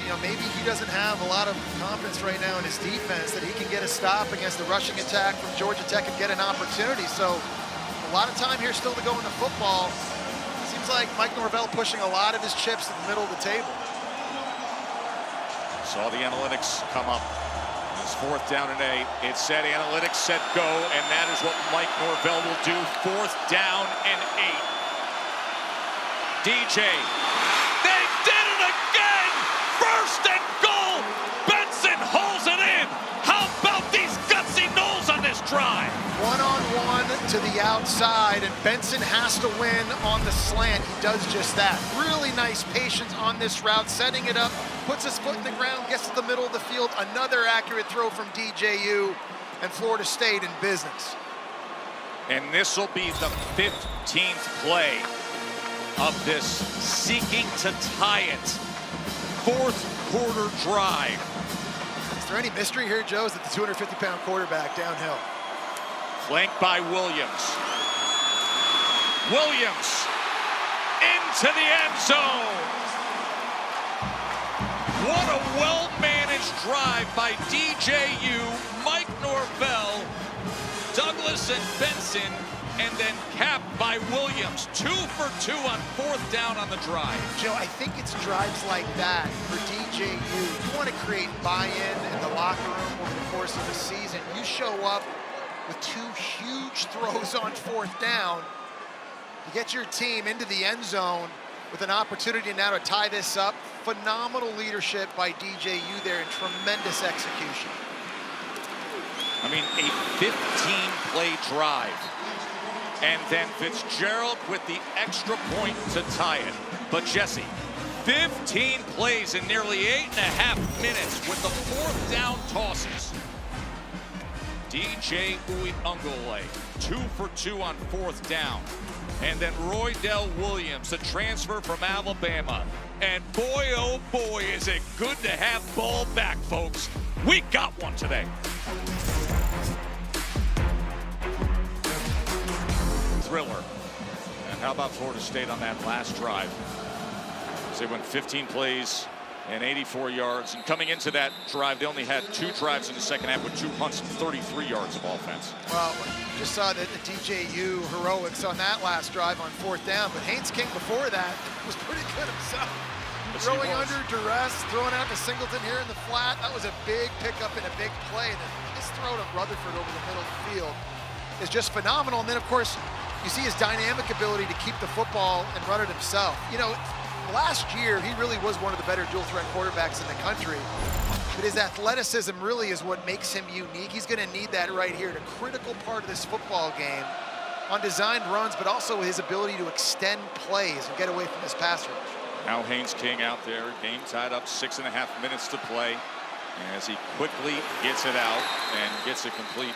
You know, maybe he doesn't have a lot of confidence right now in his defense that he can get a stop against the rushing attack from Georgia Tech and get an opportunity. So a lot of time here still to go in the football. Seems like Mike Norvell pushing a lot of his chips to the middle of the table. Saw the analytics come up. It's 4th down and 8. It said analytics said go, and that is what Mike Norvell will do. 4th down and 8. DJ, they did it again! 1st and goal! Benson holds it in! How about these gutsy Noles on this drive? One-on-one to the outside, and Benson has to win on the slant. He does just that. Really nice patience on this route, setting it up, puts his foot in the ground, gets to the middle of the field. Another accurate throw from DJU, and Florida State in business. And this will be the 15th play of this seeking to tie it 4th quarter drive. Is there any mystery here, Joe? Is that the 250-pound quarterback downhill? Flanked by Williams. Williams into the end zone. What a well-managed drive by DJU, Mike Norvell, Douglas and Benson, and then capped by Williams. 2 for 2 on 4th down on the drive. Joe, I think it's drives like that for DJU. You want to create buy-in in the locker room over the course of the season. You show up with 2 huge throws on 4th down. You get your team into the end zone with an opportunity now to tie this up. Phenomenal leadership by DJU there and tremendous execution. I mean, a 15-play drive. And then Fitzgerald with the extra point to tie it. But Jesse, 15 plays in nearly 8.5 minutes with the 4th down tosses. DJ Uiagalelei, 2 for 2 on 4th down. And then Roydell Williams, the transfer from Alabama. And boy, oh boy, is it good to have ball back, folks. We got one today. Thriller. And how about Florida State on that last drive? They went 15 plays and 84 yards. And coming into that drive, they only had 2 drives in the second half with 2 punts and 33 yards of offense. Well, just saw the DJU heroics on that last drive on 4th down, but Haynes King before that was pretty good himself. Throwing under duress, throwing out to Singleton here in the flat. That was a big pickup and a big play. And his throw to Rutherford over the middle of the field is just phenomenal. And then, of course, you see his dynamic ability to keep the football and run it himself. You know, last year, he really was one of the better dual-threat quarterbacks in the country. But his athleticism really is what makes him unique. He's going to need that right here, a critical part of this football game on designed runs, but also his ability to extend plays and get away from his pass rush. Now Haynes King out there, game tied up, 6.5 minutes to play, as he quickly gets it out and gets it complete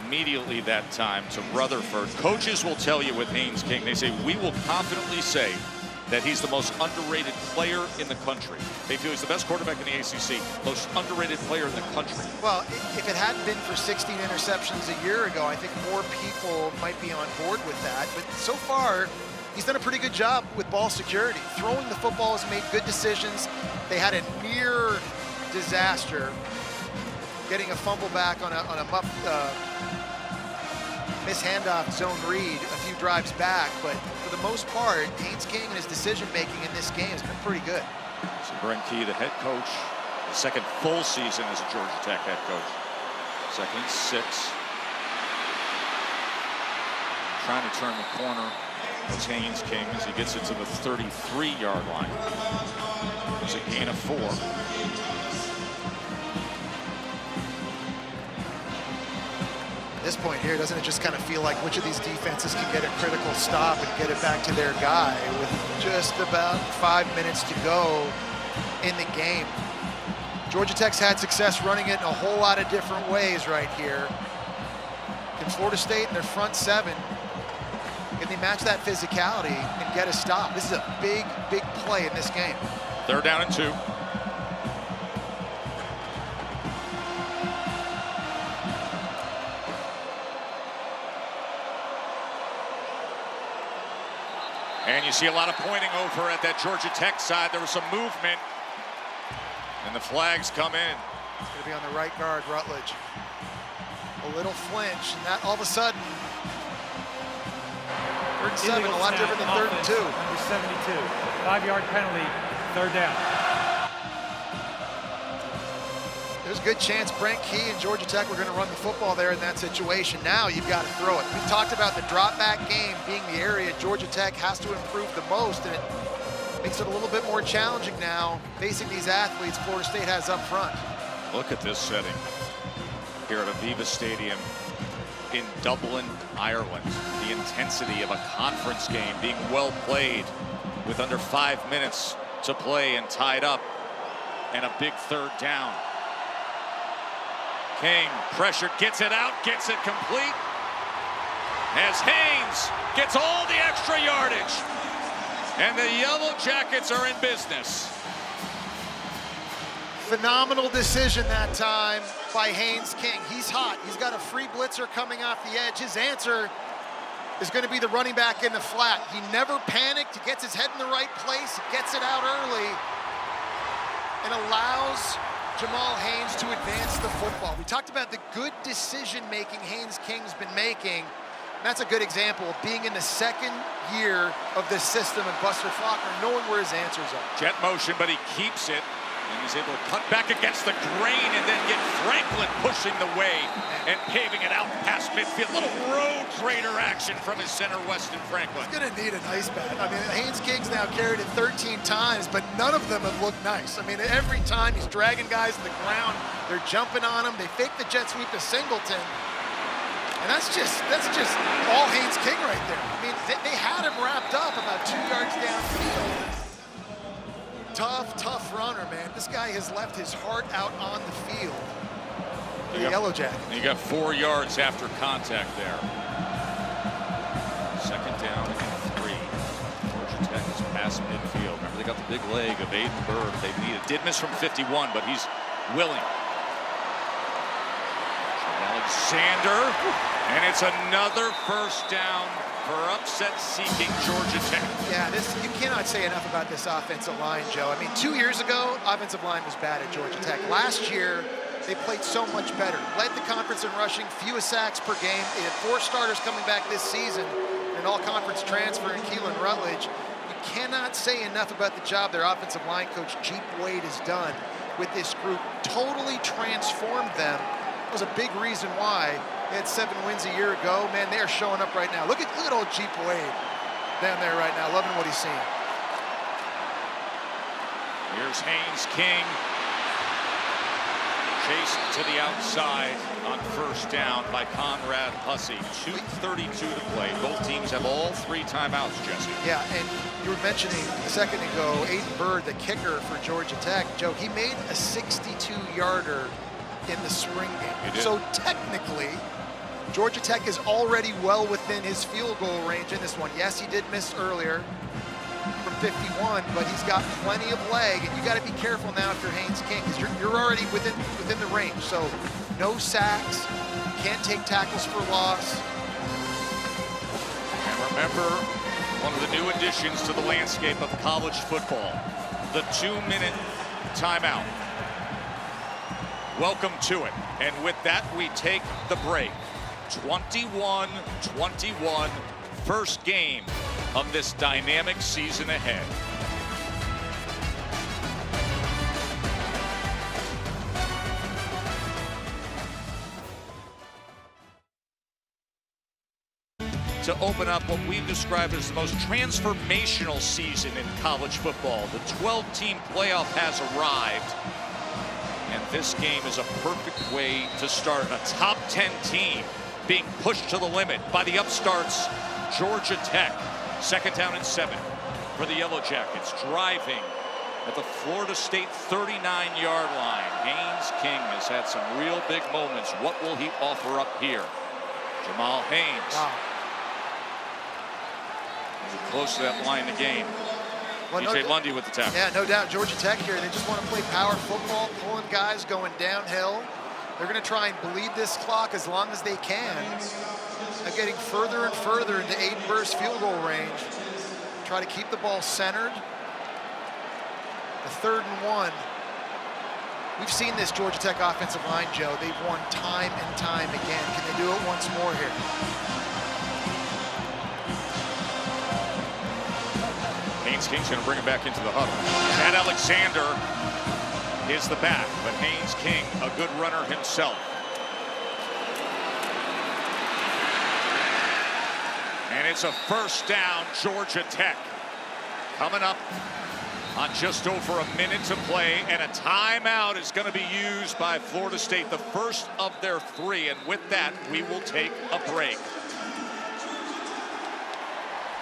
immediately that time to Rutherford. Coaches will tell you with Haynes King, they say, we will confidently say that he's the most underrated player in the country. They feel he's the best quarterback in the ACC, most underrated player in the country. Well, if it hadn't been for 16 interceptions a year ago, I think more people might be on board with that. But so far, he's done a pretty good job with ball security. Throwing the football, has made good decisions. They had a near disaster getting a fumble back on a miss handoff zone read a few drives back, but for the most part, Haynes King and his decision-making in this game has been pretty good. So Brent Key, the head coach, second full season as a Georgia Tech head coach. Second and 6. Trying to turn the corner. It's Haynes King as he gets it to the 33-yard line. It's a gain of 4. At this point here, doesn't it just kind of feel like which of these defenses can get a critical stop and get it back to their guy with just about 5 minutes to go in the game? Georgia Tech's had success running it in a whole lot of different ways right here. Can Florida State in their front 7, can they match that physicality and get a stop? This is a big, big play in this game. 3rd down and 2. And you see a lot of pointing over at that Georgia Tech side. There was some movement. And the flags come in. It's going to be on the right guard, Rutledge. A little flinch, and that all of a sudden, 3rd and 7, a lot different than 3rd and 2. Number 72, 5-yard penalty, 3rd down. There's a good chance Brent Key and Georgia Tech were going to run the football there in that situation. Now you've got to throw it. We've talked about the drop back game being the area Georgia Tech has to improve the most, and it makes it a little bit more challenging now facing these athletes Florida State has up front. Look at this setting here at Aviva Stadium in Dublin, Ireland. The intensity of a conference game being well played with under 5 minutes to play and tied up, and a big 3rd down. King, pressure, gets it out, gets it complete. As Haynes gets all the extra yardage. And the Yellow Jackets are in business. Phenomenal decision that time by Haynes King. He's hot. He's got a free blitzer coming off the edge. His answer is going to be the running back in the flat. He never panicked. He gets his head in the right place, gets it out early, and allows Jamal Haynes to advance the football. We talked about the good decision-making Haynes King's been making. That's a good example of being in the 2nd year of this system, and Buster Faulkner knowing where his answers are. Jet motion, but he keeps it. And he's able to cut back against the grain and then get Franklin pushing the way and paving it out past midfield. Little road grader action from his center, Weston Franklin. He's going to need an ice bath. I mean, Haynes King's now carried it 13 times, but none of them have looked nice. I mean, every time he's dragging guys to the ground, they're jumping on him. They fake the jet sweep to Singleton. And that's just all Haynes King right there. I mean, they had him wrapped up about 2 yards downfield. Tough runner, man. This guy has left his heart out on the field. The Yellow Jacket. You got 4 yards after contact there. 2nd down and 3. Georgia Tech is past midfield. Remember, they got the big leg of Aiden Bird. They needed. Did miss from 51, but he's willing. Alexander, and it's another 1st down for upset-seeking Georgia Tech. Yeah, you cannot say enough about this offensive line, Joe. I mean, 2 years ago, offensive line was bad at Georgia Tech. Last year, they played so much better. Led the conference in rushing, fewest sacks per game. They had 4 starters coming back this season, and an all-conference transfer in Keelan Rutledge. You cannot say enough about the job their offensive line coach, Jeep Wade, has done with this group. Totally transformed them. That was a big reason why they had 7 wins a year ago. Man, they are showing up right now. Look at old Jeep Wade down there right now, loving what he's seeing. Here's Haynes King. Chased to the outside on first down by Conrad Hussey. 2:32 to play. Both teams have all 3 timeouts, Jesse. Yeah, and you were mentioning a second ago, Aiden Bird, the kicker for Georgia Tech. Joe, he made a 62-yarder in the spring game. So technically, Georgia Tech is already well within his field goal range in this one. Yes, he did miss earlier from 51, but he's got plenty of leg, and you got to be careful now if you're Haynes King, because you're already within the range. So no sacks, can't take tackles for loss. And remember, one of the new additions to the landscape of college football, the 2-minute timeout. Welcome to it. And with that, we take the break. 21-21, first game of this dynamic season ahead. To open up what we've described as the most transformational season in college football, the 12-team playoff has arrived. And this game is a perfect way to start. A top 10 team being pushed to the limit by the upstarts, Georgia Tech. Second down and 7 for the Yellow Jackets. Driving at the Florida State 39-yard line. Haynes King has had some real big moments. What will he offer up here? Jamal Haynes. Wow. Close to that line of the game. Well, DJ Lundy with the tackle. Yeah, no doubt. Georgia Tech here, they just want to play power football, pulling guys, going downhill. They're going to try and bleed this clock as long as they can. They're getting further and further into Aiden Bird's field goal range. Try to keep the ball centered. The 3rd and 1. We've seen this Georgia Tech offensive line, Joe. They've won time and time again. Can they do it once more here? Haynes King's going to bring him back into the huddle. Chad Alexander is the back, but Haynes King, a good runner himself. And it's a first down, Georgia Tech. Coming up on just over a minute to play, and a timeout is going to be used by Florida State, the first of their 3. And with that, we will take a break.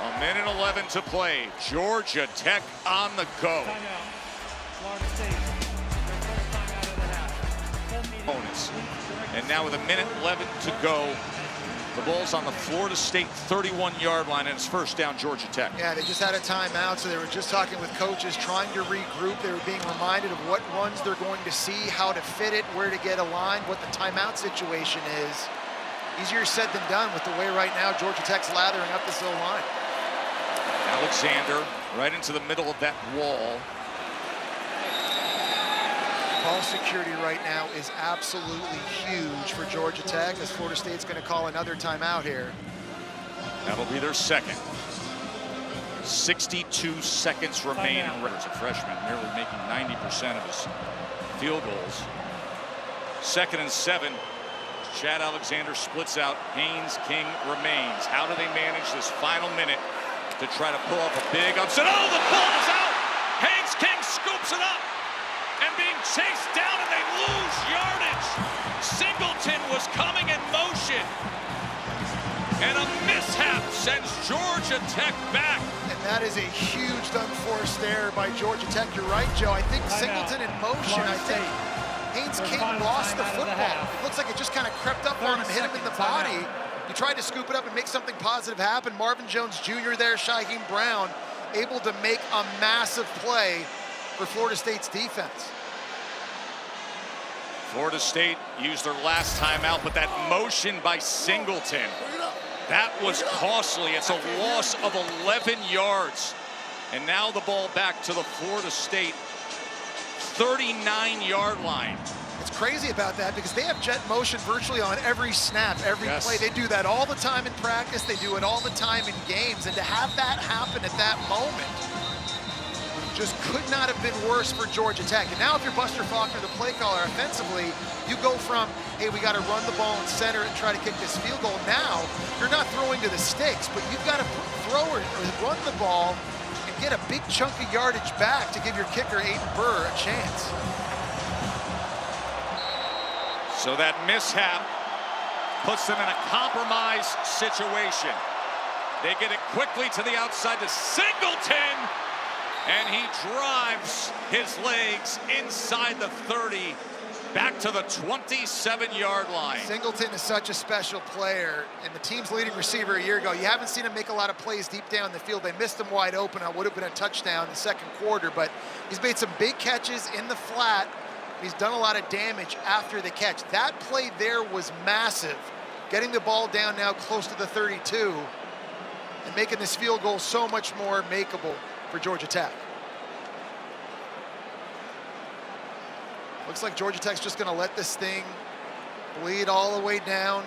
A minute 11 to play. Georgia Tech on the go. Timeout. Florida State. Their first timeout of the half. Bonus. And now with a minute 11 to go, the ball's on the Florida State 31-yard line, and it's first down, Georgia Tech. Yeah, they just had a timeout, so they were just talking with coaches, trying to regroup. They were being reminded of what runs they're going to see, how to fit it, where to get aligned, what the timeout situation is. Easier said than done with the way right now Georgia Tech's lathering up this O-line. Alexander right into the middle of that wall. Ball security right now is absolutely huge for Georgia Tech, as Florida State's going to call another timeout here. That'll be their second. 62 seconds remain. As a freshman, nearly making 90% of his field goals. 2nd and 7. Chad Alexander splits out. Haynes King remains. How do they manage this final minute to try to pull up a big upset? Oh, the ball is out! Haynes King scoops it up and being chased down, and they lose yardage. Singleton was coming in motion, and a mishap sends Georgia Tech back. And that is a huge unforced error by Georgia Tech. You're right, Joe. I think Singleton in motion. I think Haynes King lost the football. It looks like it just kind of crept up on him, hit him in the body. He tried to scoop it up and make something positive happen. Marvin Jones Jr. there, Shaheem Brown, able to make a massive play for Florida State's defense. Florida State used their last timeout, but that motion by Singleton, that was costly. It's a loss of 11 yards. And now the ball back to the Florida State 39-yard line. It's crazy about that because they have jet motion virtually on every snap, every play. They do that all the time in practice. They do it all the time in games. And to have that happen at that moment just could not have been worse for Georgia Tech. And now if you're Buster Faulkner, the play caller, offensively, you go from, hey, we got to run the ball in center and try to kick this field goal. Now, you're not throwing to the sticks, but you've got to throw it or run the ball and get a big chunk of yardage back to give your kicker, Aiden Burr, a chance. So that mishap puts them in a compromised situation. They get it quickly to the outside to Singleton, and he drives his legs inside the 30, back to the 27-yard line. Singleton is such a special player, and the team's leading receiver a year ago. You haven't seen him make a lot of plays deep down the field. They missed him wide open. It would have been a touchdown in the second quarter, but he's made some big catches in the flat. He's done a lot of damage after the catch. That play there was massive. Getting the ball down now close to the 32 and making this field goal so much more makeable for Georgia Tech. Looks like Georgia Tech's just gonna let this thing bleed all the way down.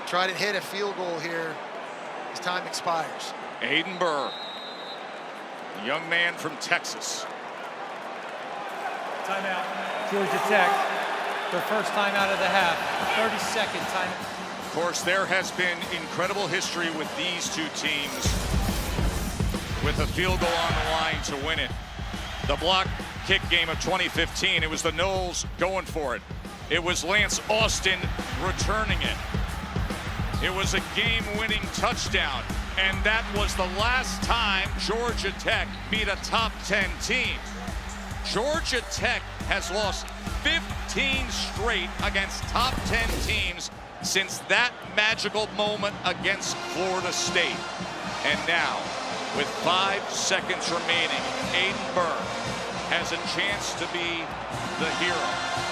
Try to hit a field goal here as time expires. Aiden Burr, a young man from Texas. Timeout. Georgia Tech, their first timeout of the half. 30-second time. Of course, there has been incredible history with these two teams, with a field goal on the line to win it. The block kick game of 2015, it was the Noles going for it. It was Lance Austin returning it. It was a game-winning touchdown, and that was the last time Georgia Tech beat a top 10 team. Georgia Tech has lost 15 straight against top 10 teams since that magical moment against Florida State. And now, with 5 seconds remaining, Aiden Burr has a chance to be the hero.